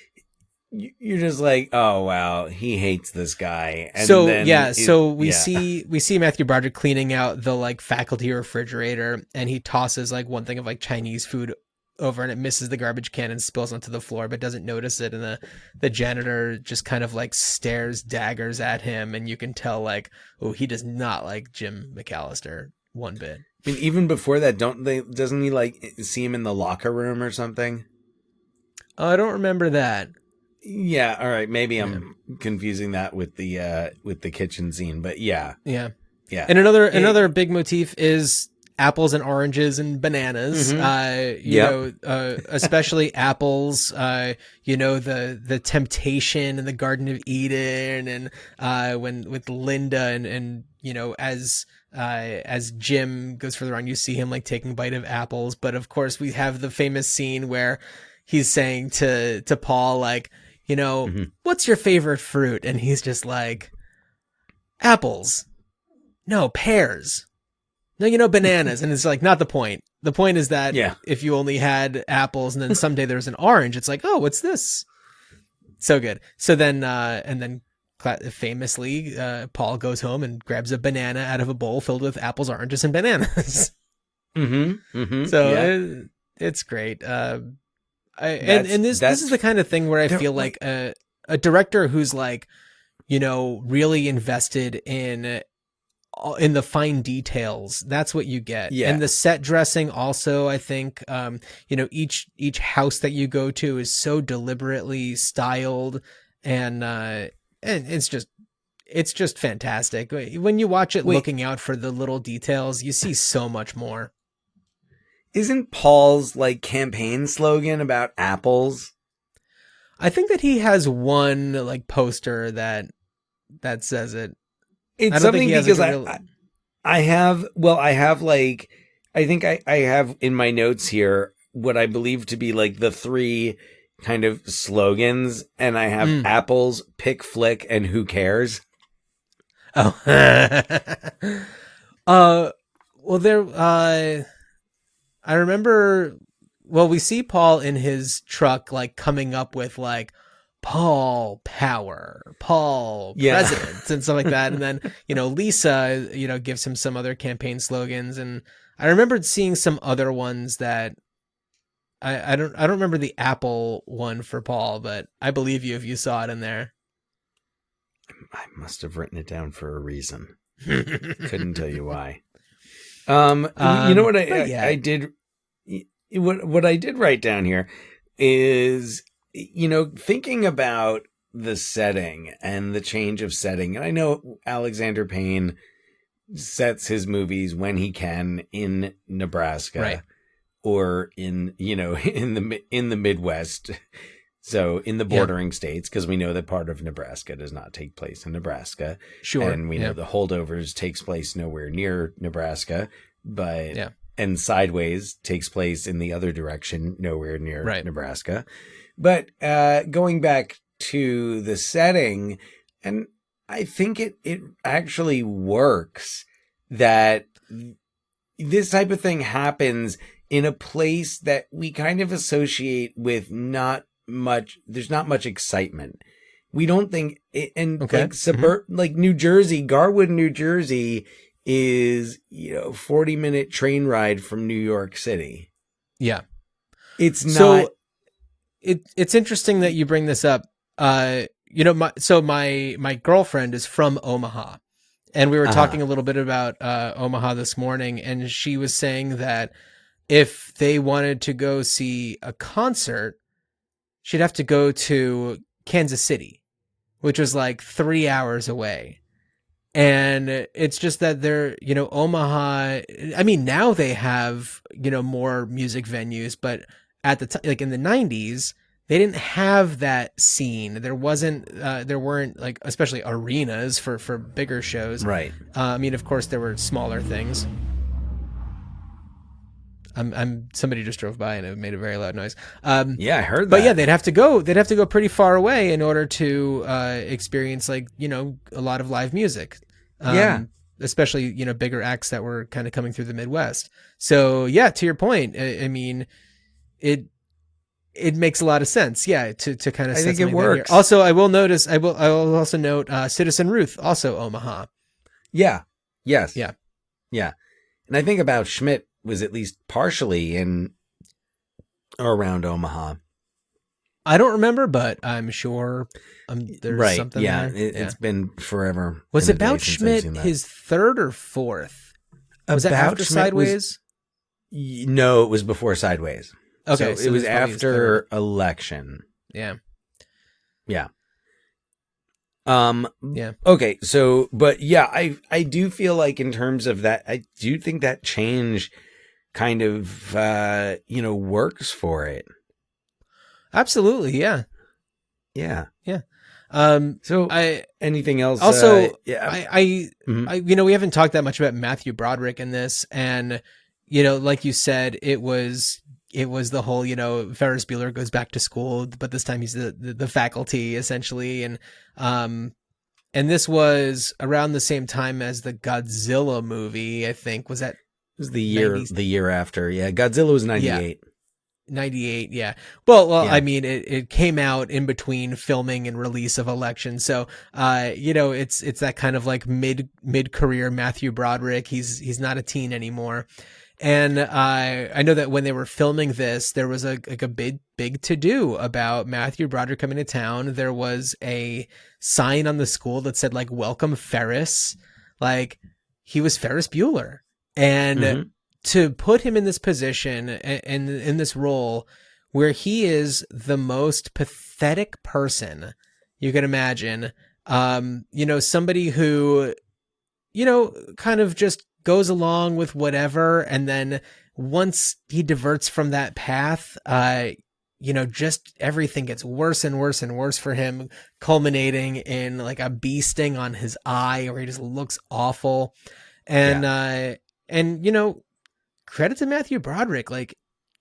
you're just like, oh wow, he hates this guy. And so we see Matthew Broderick cleaning out the like faculty refrigerator, and he tosses like one thing of like Chinese food over, and it misses the garbage can and spills onto the floor, but doesn't notice it. And the janitor just kind of like stares daggers at him, and you can tell like, oh, he does not like Jim McAllister one bit. I mean, even before that, doesn't he like see him in the locker room or something? Oh, I don't remember that. Yeah, all right, maybe I'm confusing that with the kitchen scene, but yeah. And another big motif is apples and oranges and bananas, especially apples, the temptation in the Garden of Eden, and when with Linda and as Jim goes further on, you see him like taking a bite of apples. But of course we have the famous scene where he's saying to Paul, like, what's your favorite fruit? And he's just like, apples. No, pears. No, bananas. And it's like, not the point. The point is that if you only had apples and then someday there's an orange, it's like, oh, what's this? So good. So then, famously, Paul goes home and grabs a banana out of a bowl filled with apples, oranges, and bananas. So it's great. This is the kind of thing where I feel like a director who's like, really invested in the fine details, that's what you get. And the set dressing also, I think, each house that you go to is so deliberately styled, and it's just fantastic. When you watch it looking out for the little details, you see so much more. Isn't Paul's like campaign slogan about apples? I think that he has one like poster that says it. It's something because I have in my notes here what I believe to be like the three kind of slogans, and I have apples, pick, flick, and who cares? Oh, well, there, I remember, we see Paul in his truck, like coming up with like, Paul Power, Paul President, and stuff like that. And then, Lisa, gives him some other campaign slogans. And I remembered seeing some other ones that I don't remember the Apple one for Paul, but I believe you if you saw it in there. I must have written it down for a reason. Couldn't tell you why. You know what I did? What I did write down here is, thinking about the setting and the change of setting. And I know Alexander Payne sets his movies when he can in Nebraska, right, or in the Midwest. So in the bordering states, because we know that part of Nebraska does not take place in Nebraska. Sure. And we know the Holdovers takes place nowhere near Nebraska, but and Sideways takes place in the other direction, nowhere near Nebraska. But going back to the setting, and I think it actually works that this type of thing happens in a place that we kind of associate with there's not much excitement. We don't think, and Okay. like New Jersey, Garwood, New Jersey is, 40-minute train ride from New York City. Yeah. It's not. So it's interesting that you bring this up. My girlfriend is from Omaha, and we were talking a little bit about Omaha this morning, and she was saying that if they wanted to go see a concert, she'd have to go to Kansas City, which was like 3 hours away. And it's just that they're, Omaha, I mean, now they have, more music venues, but at the time, like in the 90s, they didn't have that scene. There weren't like, especially arenas for bigger shows. Right. I mean, of course, there were smaller things. Somebody just drove by and it made a very loud noise. Yeah, I heard that. But yeah, they'd have to go pretty far away in order to experience like, a lot of live music. Yeah. Especially, bigger acts that were kind of coming through the Midwest. So yeah, to your point, I mean, it makes a lot of sense. Yeah. To kind of, I think it works. Also, I will also note, Citizen Ruth, also Omaha. Yeah. Yes. Yeah. Yeah. And I think About Schmidt was at least partially in or around Omaha. I don't remember, but I'm sure there's something there. It's been forever. Was About Schmidt his third or fourth? Was that after Sideways? No, it was before Sideways. Okay, so it was after Election. Yeah. Yeah. Yeah. Okay. So, but yeah, I do feel like in terms of that, I do think that change kind of, works for it. Absolutely. Yeah. Yeah. Yeah. So anything else? Also, yeah. I we haven't talked that much about Matthew Broderick in this, and like you said, it was the whole, Ferris Bueller goes back to school, but this time he's the faculty essentially. And this was around the same time as the Godzilla movie, I think. Was that? It was the year after. Yeah. Godzilla was 98. 98. Yeah. Well, yeah. I mean, it came out in between filming and release of Election. So, it's that kind of like mid-career Matthew Broderick. He's not a teen anymore. And I know that when they were filming this, there was a big to-do about Matthew Broderick coming to town. There was a sign on the school that said like, "Welcome Ferris." Like, he was Ferris Bueller. And to put him in this position and in this role where he is the most pathetic person you can imagine, somebody who, kind of just goes along with whatever, and then once he diverts from that path, just everything gets worse and worse and worse for him, culminating in like a bee sting on his eye where he just looks awful. And credit to Matthew Broderick, like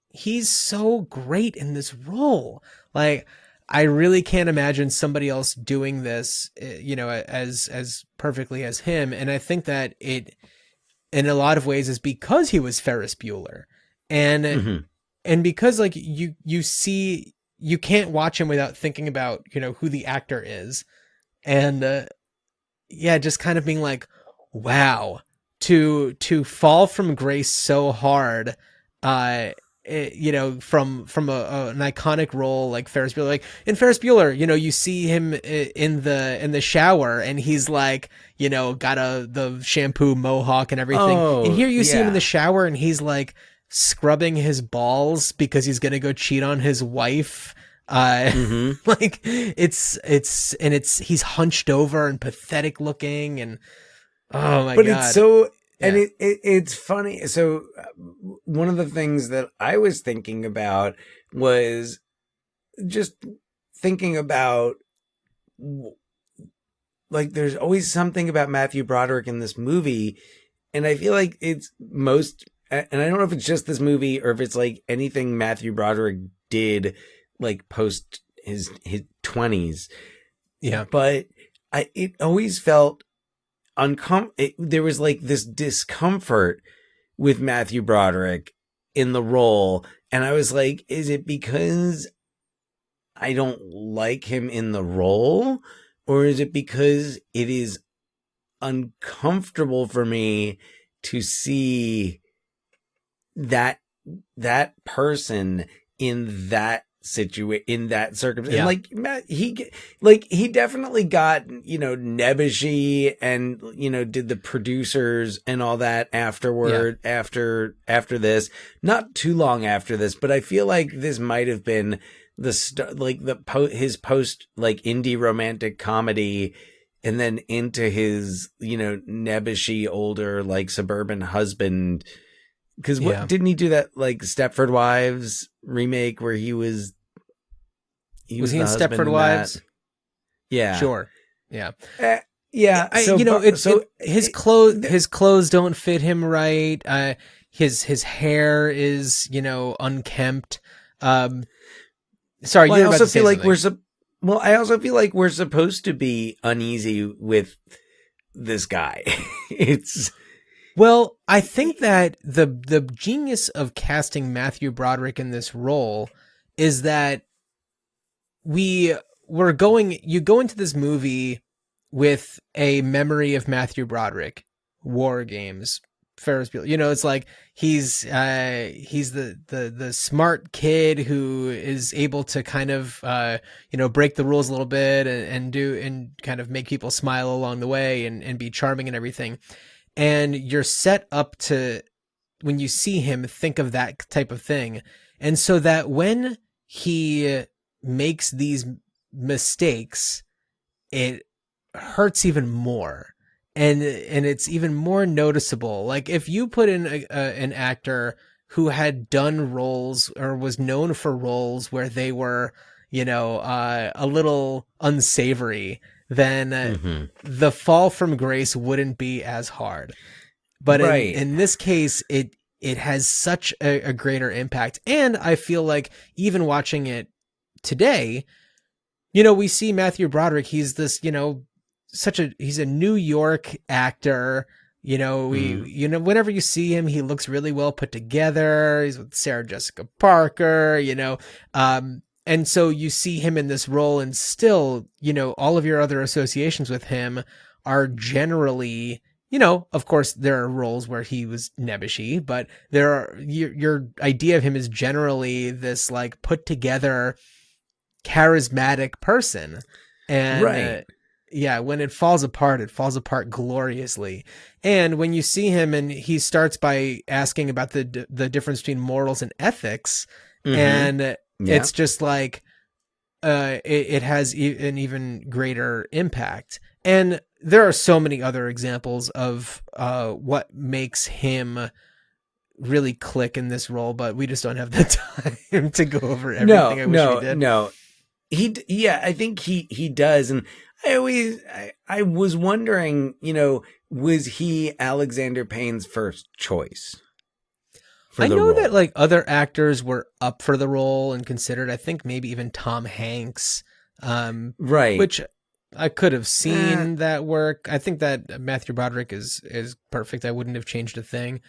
he's so great in this role. Like, I really can't imagine somebody else doing this, as perfectly as him. And I think that it, in a lot of ways, is because he was Ferris Bueller, and because like you see, you can't watch him without thinking about who the actor is, and just kind of being like, wow, to fall from grace so hard, from an iconic role like Ferris Bueller. Like in Ferris Bueller, you see him in the shower and he's like, got the shampoo mohawk and everything. And here you see him in the shower and he's like scrubbing his balls because he's going to go cheat on his wife. Like he's hunched over and pathetic looking, and oh my God. It's so, and it's funny. So one of the things that I was thinking about was just thinking about, like, there's always something about Matthew Broderick in this movie. And I feel like it's and I don't know if it's just this movie or if it's like anything Matthew Broderick did, like post his 20s. Yeah. But it always felt, there was like this discomfort with Matthew Broderick in the role. And I was like, is it because I don't like him in the role? Or is it because it is uncomfortable for me to see that person in that in that circumstance? Yeah. Like Matt, he definitely got, nebbishy and, did the producers and all that afterward, after this, not too long after this, but I feel like this might have been his post indie romantic comedy, and then into his, nebbishy older suburban husband. Because didn't he do that Stepford Wives remake where he was he in Stepford in Wives? That? Yeah, sure. Yeah, his clothes don't fit him right. His hair is unkempt. Sorry, well, you're I about also to say feel like something. I also feel like we're supposed to be uneasy with this guy. Well, I think that the genius of casting Matthew Broderick in this role is that you go into this movie with a memory of Matthew Broderick, War Games, Ferris Bueller. It's like he's the smart kid who is able to kind of break the rules a little bit and kind of make people smile along the way and be charming and everything. And you're set up to, when you see him, think of that type of thing. And so that when he makes these mistakes, it hurts even more. And it's even more noticeable. Like if you put in an actor who had done roles or was known for roles where they were, a little unsavory, then the fall from grace wouldn't be as hard. But in this case, it has such a greater impact. And I feel like even watching it today, we see Matthew Broderick. He's this, he's a New York actor. Whenever you see him, he looks really well put together. He's with Sarah Jessica Parker, and so you see him in this role, and still, all of your other associations with him are generally, of course, there are roles where he was nebbishy, but your idea of him is generally this put together, charismatic person. And when it falls apart gloriously. And when you see him and he starts by asking about the difference between morals and ethics, and it's just it has an even greater impact. And there are so many other examples of what makes him really click in this role, but we just don't have the time to go over everything. I wish we did. No. I think he does. And I was wondering, was he Alexander Payne's first choice? I know that other actors were up for the role and considered. I think maybe even Tom Hanks, which I could have seen that work. I think that Matthew Broderick is perfect. I wouldn't have changed a thing.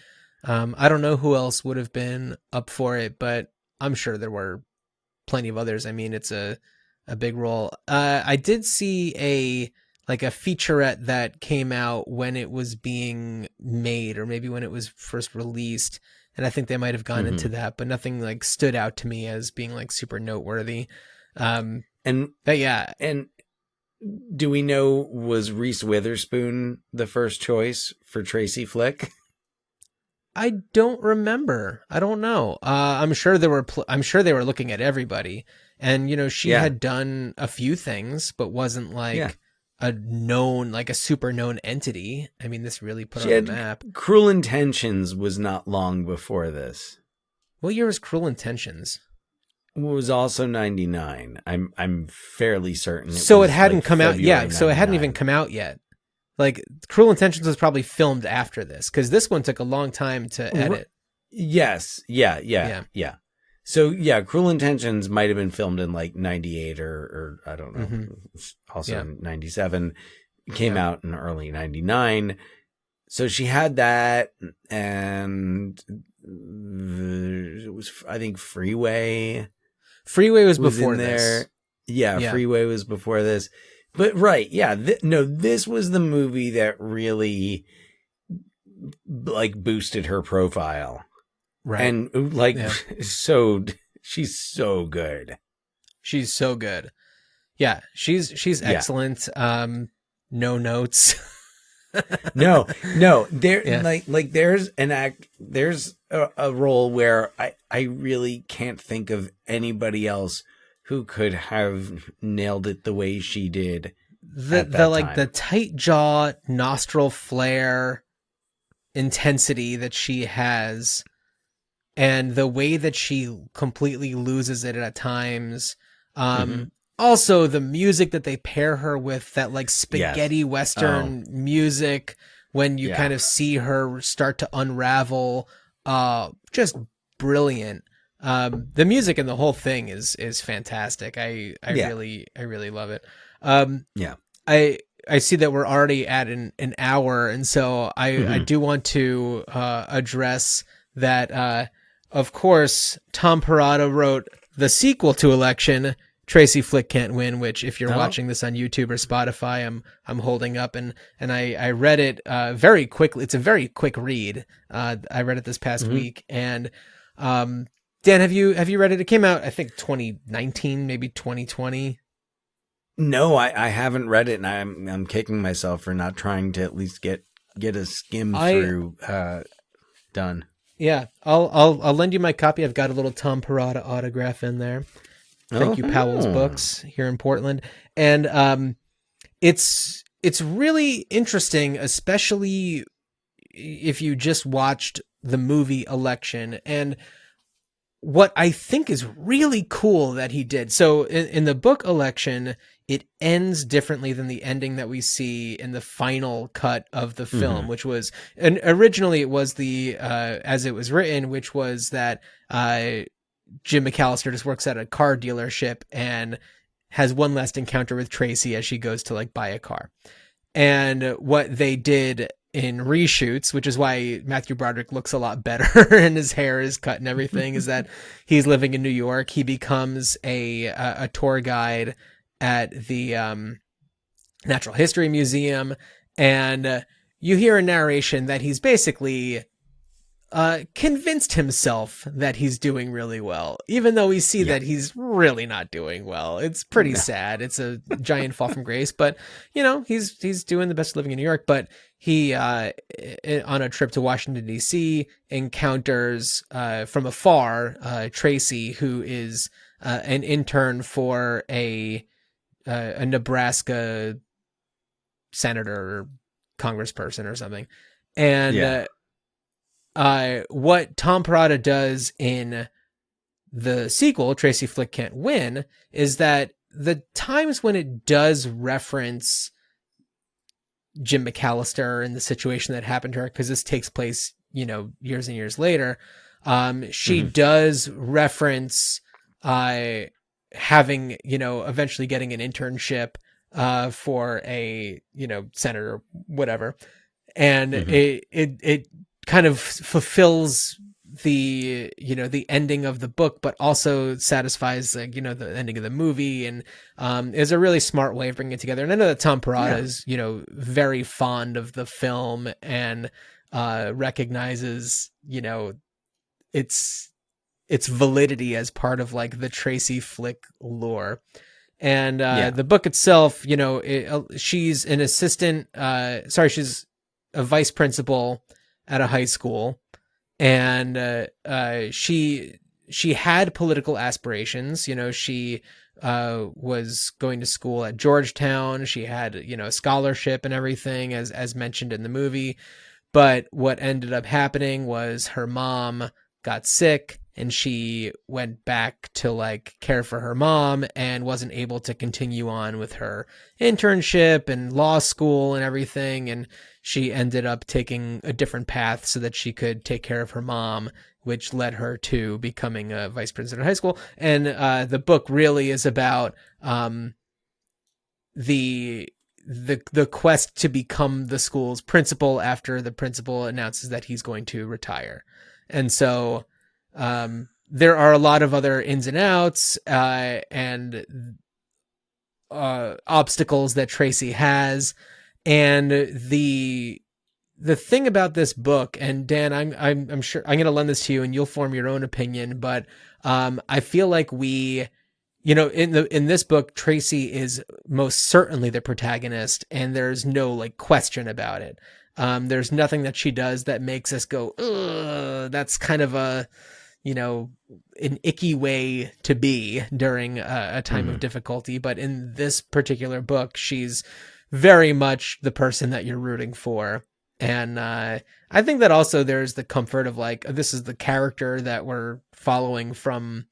I don't know who else would have been up for it, but I'm sure there were plenty of others. I mean, it's a big role. I did see a featurette that came out when it was being made, or maybe when it was first released. And I think they might have gone into that, but nothing stood out to me as being super noteworthy. And do we know, was Reese Witherspoon the first choice for Tracy Flick? I don't remember. I don't know. I'm sure they were looking at everybody, and she had done a few things, but wasn't a known, a super known entity. I mean, this really put her on the map. Cruel Intentions was not long before this. What year was Cruel Intentions? It was also 99. I'm fairly certain. So it hadn't come out. Yeah. So it hadn't even come out yet. Cruel Intentions was probably filmed after this, because this one took a long time to edit. Yes. Yeah. So Cruel Intentions might have been filmed in 98 or I don't know. Also 97. came out in early 99. So she had that, and it was, I think, Freeway. Freeway was Was before in there. this. Yeah, Freeway was before this. But right, yeah, this was the movie that really like boosted her profile. Right. And like so she's so good. She's so good. Yeah, she's excellent. No notes. No, there like there's a role where I really can't think of anybody else who could have nailed it the way she did. The tight jaw, nostril flare, intensity that she has, and the way that she completely loses it at times. Also, the music that they pair her with, that like spaghetti western music, when you kind of see her start to unravel, just brilliant. The music in the whole thing is fantastic. I really love it. I see that we're already at an hour, and so I do want to address that. Of course, Tom Perrotta wrote the sequel to Election, Tracy Flick Can't Win, which if you're watching this on YouTube or Spotify, I'm holding up, and I read it very quickly. It's a very quick read. I read it this past week, and Dan, have you read it? It came out, I think, 2019, maybe 2020. No, I haven't read it, and I'm kicking myself for not trying to at least get a skim through done. Yeah, I'll lend you my copy. I've got a little Tom Perrotta autograph in there. Thank you, Powell's Books here in Portland. And it's really interesting, especially if you just watched the movie Election. And what I think is really cool that he did. So in the book Election, it ends differently than the ending that we see in the final cut of the film, which was, and originally it was the, as it was written, which was that, Jim McAllister just works at a car dealership and has one last encounter with Tracy as she goes to like buy a car. And what they did in reshoots, which is why Matthew Broderick looks a lot better and his hair is cut and everything, is that he's living in New York. He becomes a tour guide at the Natural History Museum, and you hear a narration that he's basically convinced himself that he's doing really well, even though we see that he's really not doing well. It's pretty sad. It's a giant fall from grace, but you know, he's doing the best living in New York. But he, on a trip to Washington, D.C., encounters from afar Tracy, who is an intern for a Nebraska senator or congressperson or something. And what Tom Perrotta does in the sequel, Tracy Flick Can't Win, is that the times when it does reference Jim McAllister and the situation that happened to her, because this takes place, you know, years and years later, she does reference having, you know, eventually getting an internship for a, you know, senator or whatever. And it kind of fulfills the, you know, the ending of the book, but also satisfies, like, you know, the ending of the movie, and is a really smart way of bringing it together. And I know that Tom Perrotta is, you know, very fond of the film and recognizes, you know, its validity as part of like the Tracy Flick lore. And the book itself, you know, she's an assistant, she's a vice principal at a high school, and she had political aspirations. You know, she was going to school at Georgetown. She had, you know, a scholarship and everything, as mentioned in the movie. But what ended up happening was her mom got sick, and she went back to like care for her mom and wasn't able to continue on with her internship and law school and everything. And she ended up taking a different path so that she could take care of her mom, which led her to becoming a vice president of high school. And the book really is about the the quest to become the school's principal after the principal announces that he's going to retire. And so there are a lot of other ins and outs and obstacles that Tracy has. And the thing about this book, and Dan, I'm sure I'm going to lend this to you and you'll form your own opinion, but I feel like in this book, Tracy is most certainly the protagonist, and there's no like question about it. There's nothing that she does that makes us go, ugh, that's kind of an icky way to be during a time of difficulty. But in this particular book, she's very much the person that you're rooting for. And I think that also there's the comfort of like, this is the character that we're following from,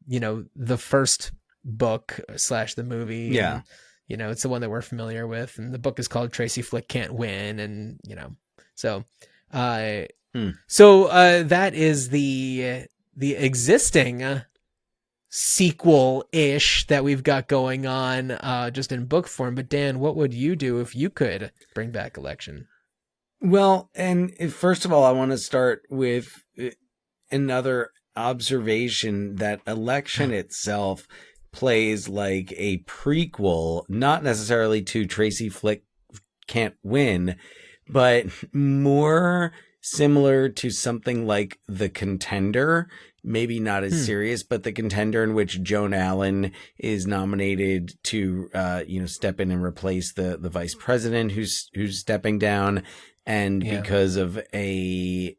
the first book / the movie. Yeah. And, it's the one that we're familiar with. And the book is called Tracy Flick Can't Win. And, so that is the existing sequel-ish that we've got going on just in book form. But Dan, what would you do if you could bring back Election? Well, and first of all, I want to start with another observation that Election itself plays like a prequel, not necessarily to Tracy Flick Can't Win, but more similar to something like The Contender. Maybe not as serious, but The Contender, in which Joan Allen is nominated to, step in and replace the vice president who's stepping down. And because of a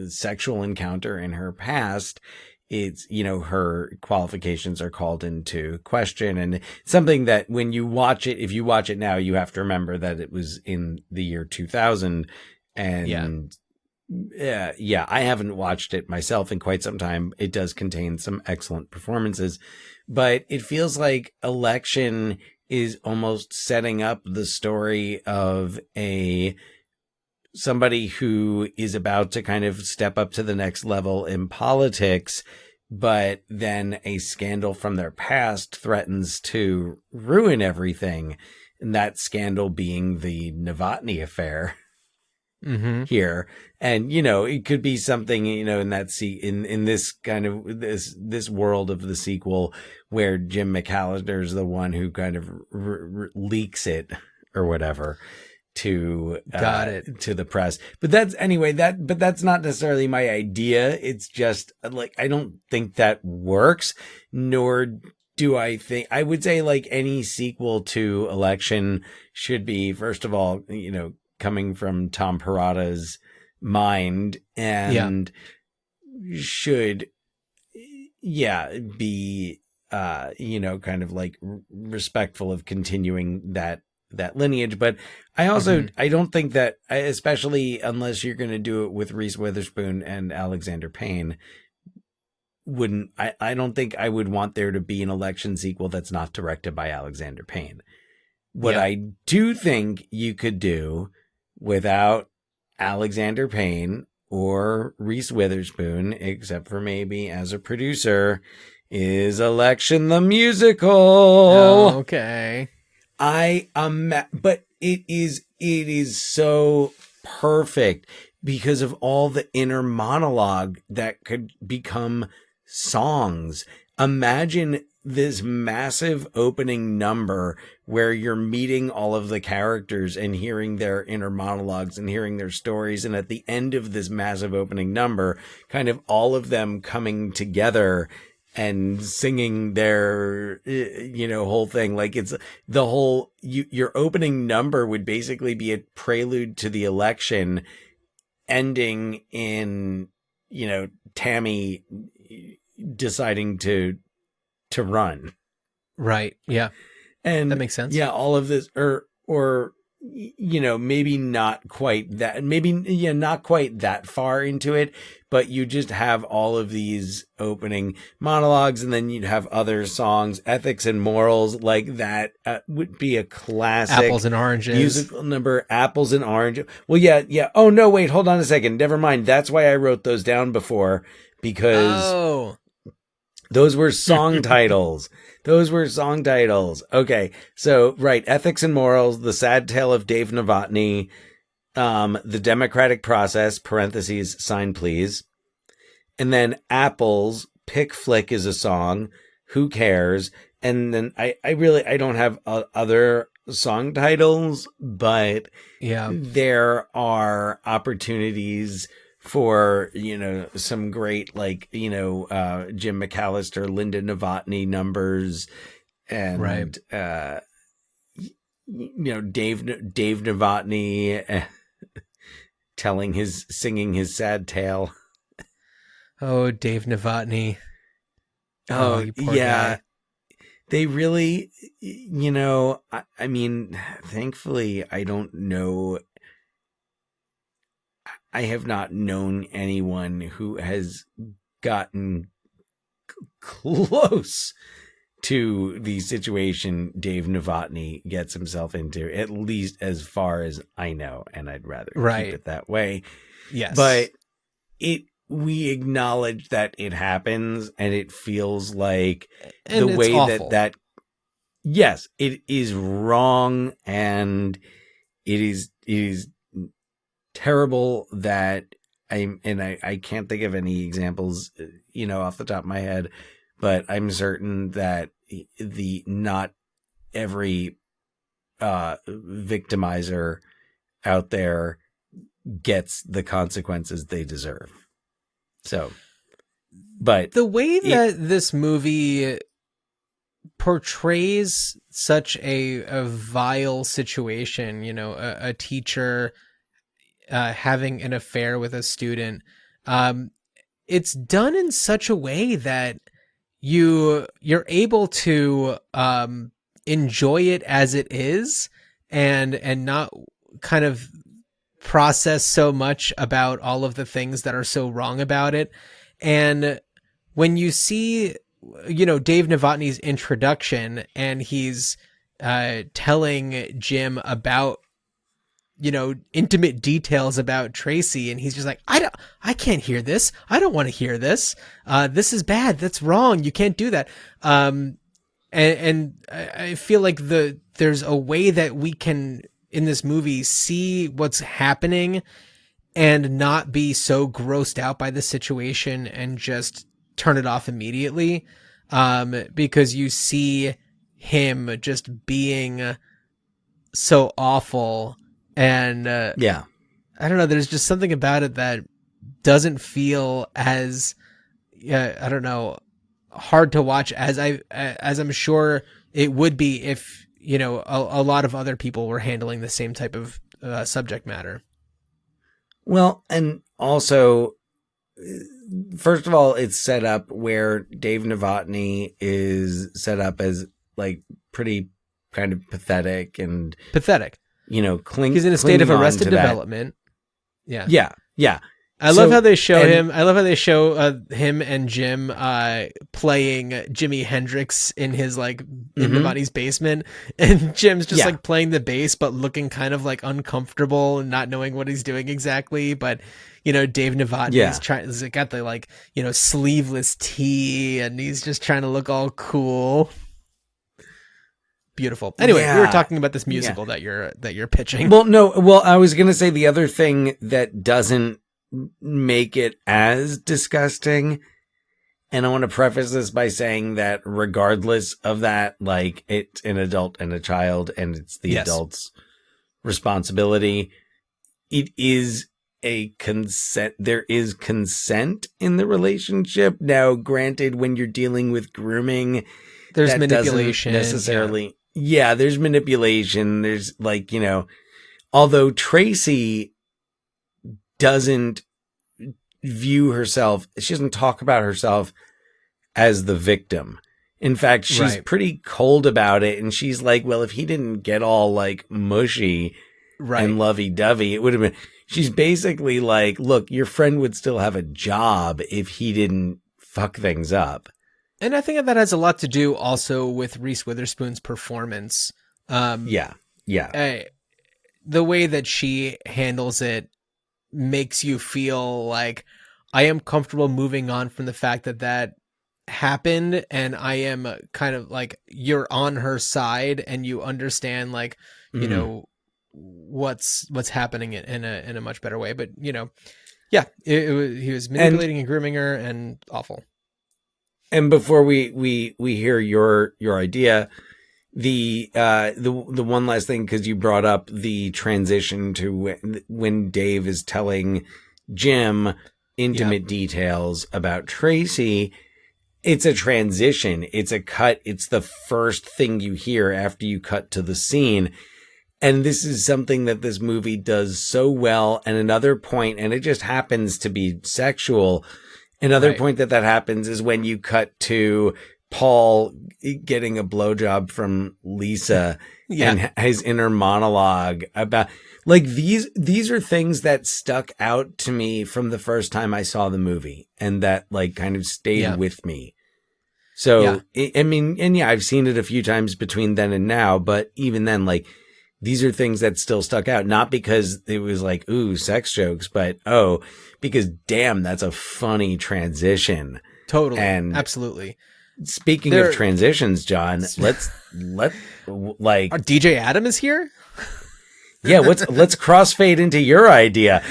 sexual encounter in her past, it's, her qualifications are called into question. And something that if you watch it now, you have to remember that it was in the year 2000. And I haven't watched it myself in quite some time. It does contain some excellent performances, but it feels like Election is almost setting up the story of somebody who is about to kind of step up to the next level in politics, but then a scandal from their past threatens to ruin everything. And that scandal being the Novotny affair here. And, it could be something, in that in this kind of this world of the sequel where Jim McAllister's the one who kind of leaks it or whatever to the press. But that's not necessarily my idea. It's just like, I don't think that works, nor do I think, I would say like any sequel to Election should be, first of all, coming from Tom Perrotta's mind and should, be, kind of like respectful of continuing that lineage. But I also, I don't think that, especially unless you're going to do it with Reese Witherspoon and Alexander Payne, I don't think I would want there to be an Election sequel that's not directed by Alexander Payne. What I do think you could do without Alexander Payne or Reese Witherspoon, except for maybe as a producer, is Election the musical. Oh, okay. But it is so perfect because of all the inner monologue that could become songs. Imagine this massive opening number where you're meeting all of the characters and hearing their inner monologues and hearing their stories. And at the end of this massive opening number, kind of all of them coming together and singing their, whole thing. Like it's the whole, your opening number would basically be a prelude to the election, ending in, Tammy deciding to run. Right. Yeah. And that makes sense. Yeah. All of this, or, maybe not quite that, not quite that far into it, but you just have all of these opening monologues, and then you'd have other songs, ethics and morals, like that would be a classic Apples and Oranges musical number. Apples and Oranges. Well, yeah. Oh no, wait, hold on a second. Never mind. That's why I wrote those down before, because Those were song titles. Those were song titles. Okay. So, right. Ethics and Morals, The Sad Tale of Dave Novotny, The Democratic Process, parentheses, sign please. And then Apples, Pick Flick is a song. Who Cares? And then I don't have other song titles, but there are opportunities for, some great, like, Jim McAllister, Linda Novotny numbers, and Dave Novotny singing his sad tale. Oh, Dave Novotny. Oh, you poor yeah. guy. They really, I mean, thankfully, I don't know. I have not known anyone who has gotten close to the situation Dave Novotny gets himself into, at least as far as I know, and I'd rather keep it that way. Yes. But we acknowledge that it happens, and it feels like the way that yes, it is wrong, and it is terrible that I can't think of any examples, off the top of my head, but I'm certain that not every victimizer out there gets the consequences they deserve. So, but the way that this movie portrays such a vile situation, a teacher having an affair with a student, it's done in such a way that you're able to enjoy it as it is, and not kind of process so much about all of the things that are so wrong about it. And when you see, Dave Novotny's introduction, and he's telling Jim about, intimate details about Tracy, and he's just like, I can't hear this. I don't want to hear this. This is bad. That's wrong. You can't do that. And I feel like there's a way that we can, in this movie, see what's happening and not be so grossed out by the situation and just turn it off immediately. Because you see him just being so awful. And I don't know, there's just something about it that doesn't feel as hard to watch as I'm sure it would be if a lot of other people were handling the same type of subject matter. Well, and also, first of all, it's set up where Dave Novotny is set up as like pretty kind of pathetic. He's in a state of arrested development. Yeah. I love how they show him. I love how they show him and Jim playing Jimi Hendrix in his in Novotny's basement, and Jim's just like playing the bass but looking kind of like uncomfortable and not knowing what he's doing exactly. But Dave Novotny's he's got the sleeveless tee, and he's just trying to look all cool. Beautiful. Anyway, we were talking about this musical that you're pitching. Well, I was gonna say the other thing that doesn't make it as disgusting, and I want to preface this by saying that regardless of that, like, it's an adult and a child, and it's the adult's responsibility. It is a consent. There is consent in the relationship. Now, granted, when you're dealing with grooming, there's manipulation necessarily. Yeah, there's manipulation. There's although Tracy doesn't view herself, she doesn't talk about herself as the victim. In fact, she's pretty cold about it, and she's like, well, if he didn't get all like mushy and lovey-dovey, it would have been. She's basically like, look, your friend would still have a job if he didn't fuck things up. And I think that has a lot to do also with Reese Witherspoon's performance. The way that she handles it makes you feel like I am comfortable moving on from the fact that happened, and I am kind of like, you're on her side and you understand, like, you know, what's happening in a much better way. But, you know, yeah, he was manipulating and grooming her, and awful. And before we hear your idea, the one last thing, because you brought up the transition to when Dave is telling Jim intimate details about Tracy. It's a transition. It's a cut. It's the first thing you hear after you cut to the scene. And this is something that this movie does so well. And another point, and it just happens to be sexual. Another point that happens is when you cut to Paul getting a blowjob from Lisa and his inner monologue about, like, these are things that stuck out to me from the first time I saw the movie, and that, like, kind of stayed with me. So, I mean, and I've seen it a few times between then and now, but even then, like, these are things that still stuck out, not because it was like, ooh, sex jokes, but, because damn, that's a funny transition. Totally. And absolutely. Speaking of transitions, John, let's DJ Adam is here? Yeah, let's crossfade into your idea.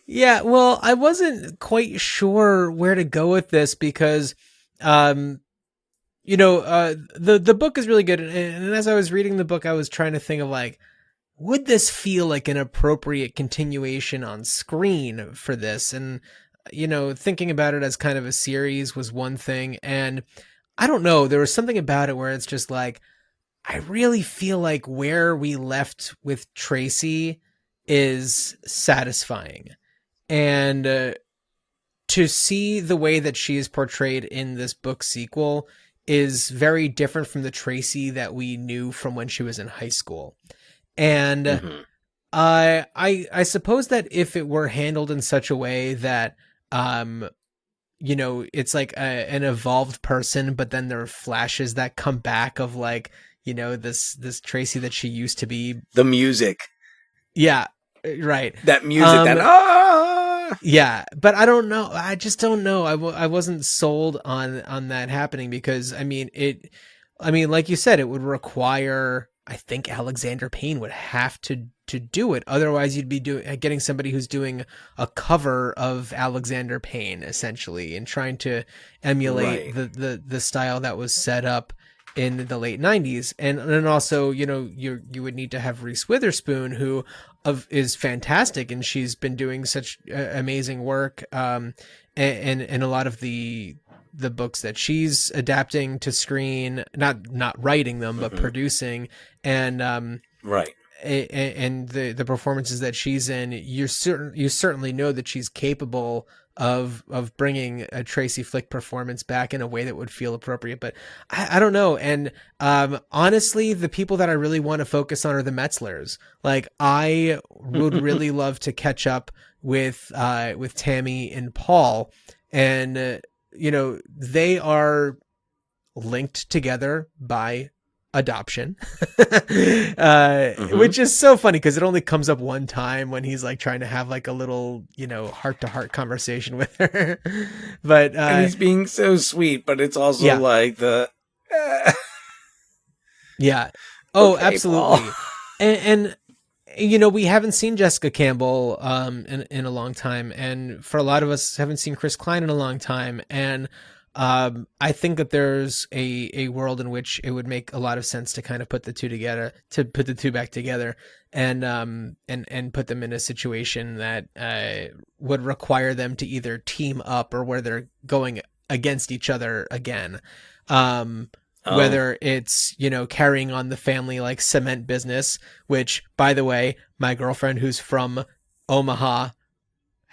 Yeah, well, I wasn't quite sure where to go with this because, you know, the book is really good. And as I was reading the book, I was trying to think of, like, would this feel like an appropriate continuation on screen for this? And, you know, thinking about it as kind of a series was one thing. And I don't know, there was something about it where it's just like, I really feel like where we left with Tracy is satisfying. And to see the way that she is portrayed in this book sequel is very different from the Tracy that we knew from when she was in high school. And I suppose that if it were handled in such a way that, you know, it's like an evolved person, but then there are flashes that come back of, like, you know, this Tracy that she used to be. The music. Yeah, right. That music, Yeah, but I don't know. I just don't know. I wasn't sold on that happening because, I mean, like you said, it would require, I think Alexander Payne would have to do it. Otherwise, you'd be getting somebody who's doing a cover of Alexander Payne, essentially, and trying to emulate the style that was set up in the late 90s. And then also, you know, you would need to have Reese Witherspoon, who is fantastic, and she's been doing such amazing work and a lot of the books that she's adapting to screen, not writing them, but producing, and and the performances that she's in, you certainly know that she's capable of bringing a Tracy Flick performance back in a way that would feel appropriate. But I don't know. And honestly, the people that I really want to focus on are the Metzlers. Like, I would really love to catch up with Tammy and Paul, and you know, they are linked together by adoption, which is so funny because it only comes up one time when he's like trying to have like a little, you know, heart-to-heart conversation with her. But and he's being so sweet, but it's also like the oh, okay, absolutely. And you know, we haven't seen Jessica Campbell in a long time, and for a lot of us, haven't seen Chris Klein in a long time. And I think that there's a world in which it would make a lot of sense to kind of put the two together, to put the two back together, and put them in a situation that would require them to either team up or where they're going against each other again. Whether it's, you know, carrying on the family like cement business, which, by the way, my girlfriend who's from Omaha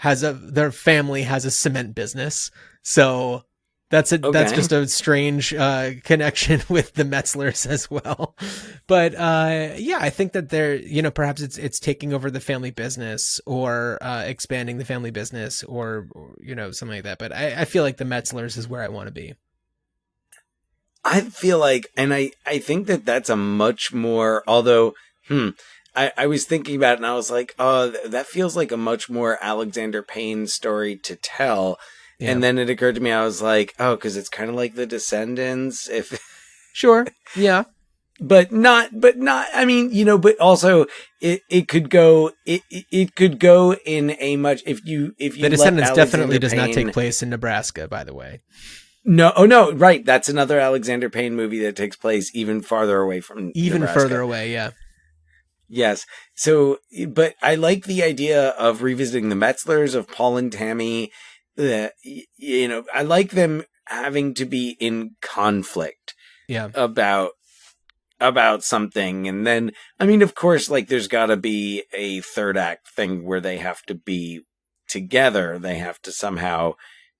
their family has a cement business. So that's just a strange connection with the Metzlers as well. But yeah, I think that they're, you know, perhaps it's taking over the family business or expanding the family business or you know, something like that. But I feel like the Metzlers is where I want to be. I feel like, and I think that that's a much more, although, I was thinking about it and I was like, oh, that feels like a much more Alexander Payne story to tell. Yeah. And then it occurred to me, I was like, oh, because it's kind of like The Descendants, if Sure. Yeah. but not. I mean, but also it could go. It could go in a much if you The Descendants definitely does not Payne- take place in Nebraska, by the way. No, oh no, right. That's another Alexander Payne movie that takes place even farther away from Even Nebraska. further away, yeah. Yes. So, but I like the idea of revisiting the Metzlers, of Paul and Tammy. I like them having to be in conflict Yeah. about something. And then, I mean, of course, like there's got to be a third act thing where they have to be together. They have to somehow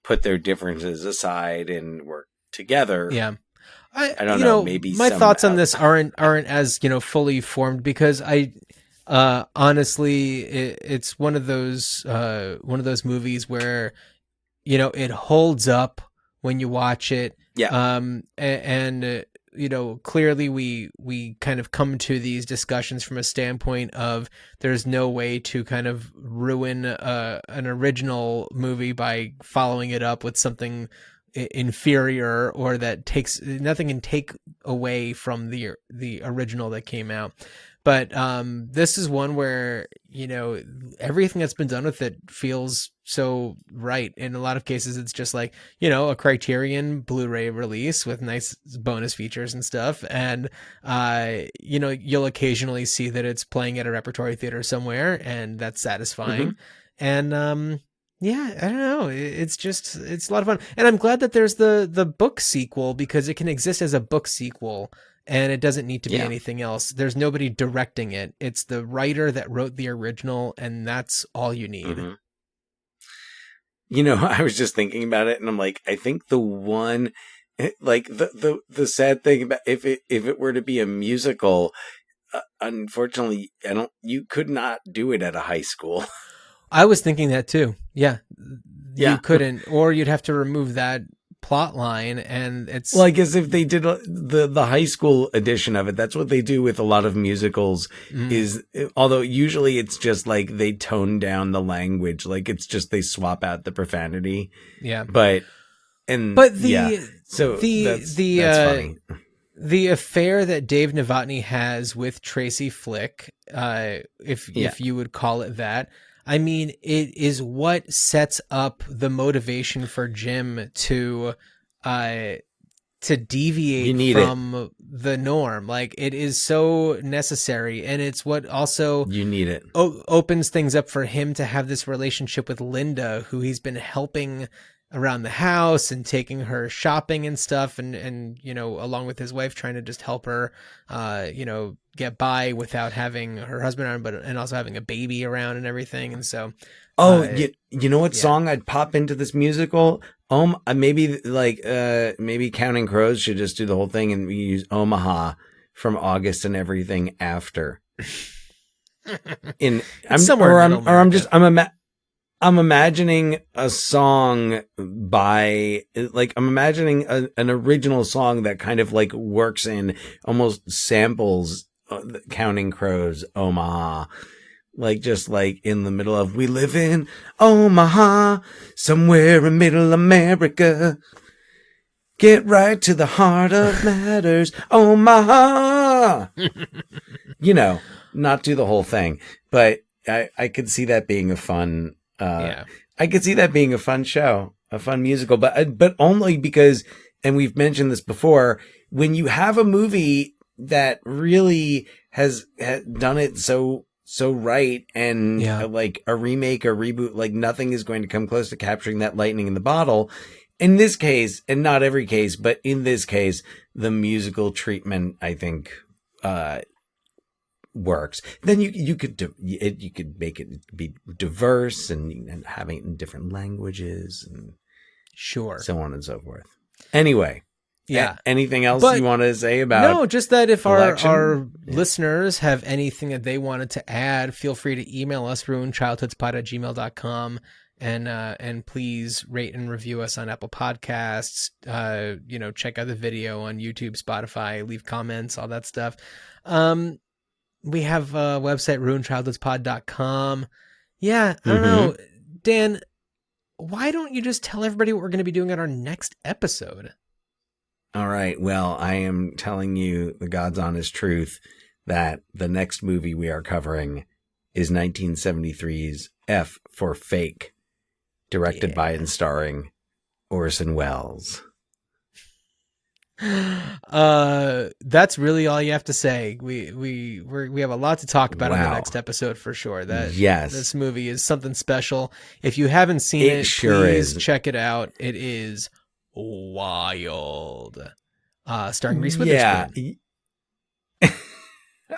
put their differences aside and work together. Yeah. I don't know, maybe my some thoughts on this aren't as, fully formed, because I honestly it's one of those movies where it holds up when you watch it. Yeah. Clearly we kind of come to these discussions from a standpoint of there's no way to kind of ruin an original movie by following it up with something inferior, or that takes nothing can take away from the original that came out. But this is one where everything that's been done with it feels so right. In a lot of cases, it's just like a Criterion Blu-ray release with nice bonus features and stuff, and you'll occasionally see that it's playing at a repertory theater somewhere, and that's satisfying. And yeah, I don't know. It's a lot of fun, and I'm glad that there's the book sequel, because it can exist as a book sequel. And it doesn't need to be anything else. There's nobody directing it. It's the writer that wrote the original, and that's all you need. I was just thinking about it, and I'm like, I think the one, like the sad thing about if it were to be a musical, unfortunately, you could not do it at a high school. I was thinking that too. Yeah. Yeah. You couldn't, or you'd have to remove that plot line, and it's well, I guess if they did the high school edition of it, that's what they do with a lot of musicals. Is although usually it's just like they tone down the language, like it's just they swap out the profanity. Yeah, but that's funny. The affair that Dave Novotny has with Tracy Flick, if you would call it that. I mean, it is what sets up the motivation for Jim to deviate from the norm. Like, it is so necessary, and it's what also you need it opens things up for him to have this relationship with Linda, who he's been helping around the house and taking her shopping and stuff, and along with his wife, trying to just help her get by without having her husband around, and also having a baby around and everything. And so you know what song I'd pop into this musical? Maybe Counting Crows should just do the whole thing, and we use Omaha from August and Everything After. I'm imagining a song by, like, I'm imagining an original song that kind of like works in, almost samples Counting Crows, Omaha. Like, just like in the middle of, we live in Omaha, somewhere in middle America. Get right to the heart of matters, Omaha. Not do the whole thing, but I could see that being a fun, I could see that being a fun show, a fun musical, but only because, and we've mentioned this before, when you have a movie that really has done it so right, and like a remake or reboot, like nothing is going to come close to capturing that lightning in the bottle. In this case, and not every case, but in this case, the musical treatment, I think, works. Then you could make it be diverse and having it in different languages and so on and so forth. Anyway, anything else you want to say about? No, just that if election? our listeners have anything that they wanted to add, feel free to email us, ruinchildhoodspot@gmail.com. And please rate and review us on Apple Podcasts. Check out the video on YouTube, Spotify, leave comments, all that stuff. We have a website, ruinchildhoodspod.com. Yeah, I don't know. Dan, why don't you just tell everybody what we're going to be doing on our next episode? All right. Well, I am telling you the God's honest truth that the next movie we are covering is 1973's F for Fake, directed by and starring Orson Welles. That's really all you have to say. We have a lot to talk about in the next episode for sure. This movie is something special. If you haven't seen it, please check it out. It is wild. Starring Reese Witherspoon.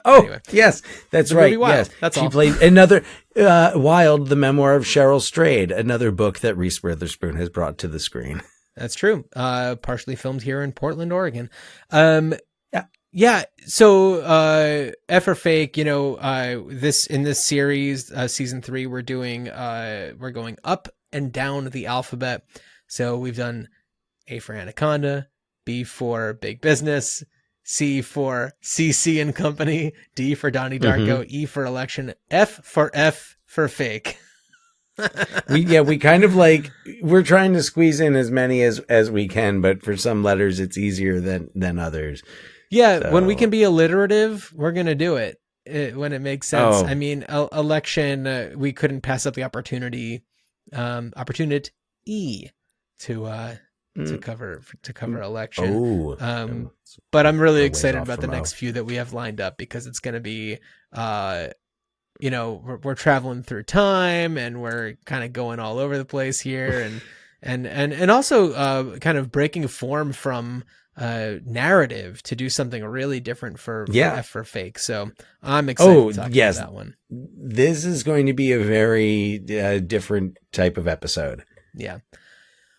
Anyway, yes, that's right. Yes, that's she all. played another Wild, the memoir of Cheryl Strayed, another book that Reese Witherspoon has brought to the screen. That's true. Partially filmed here in Portland, Oregon. Yeah. So, F for Fake, in this series, season 3, we're going up and down the alphabet. So we've done A for Anaconda, B for Big Business, C for CC and Company, D for Donnie Darko, E for Election, F for Fake. we kind of we're trying to squeeze in as many as we can, but for some letters it's easier than others. Yeah, so. When we can be alliterative, we're gonna do it when it makes sense. I mean, election, we couldn't pass up the opportunity to cover election. But I'm really excited about the next few that we have lined up, because it's gonna be we're traveling through time, and we're kind of going all over the place here, and also kind of breaking form from narrative to do something really different for F for Fake. So I'm excited to talk about that one. This is going to be a very different type of episode. Yeah.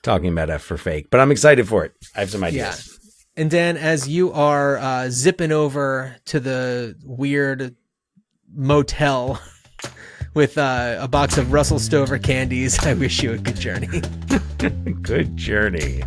Talking about F for Fake, but I'm excited for it. I have some ideas. Yeah. And Dan, as you are zipping over to the weird motel with a box of Russell Stover candies, I wish you a good journey. Good journey.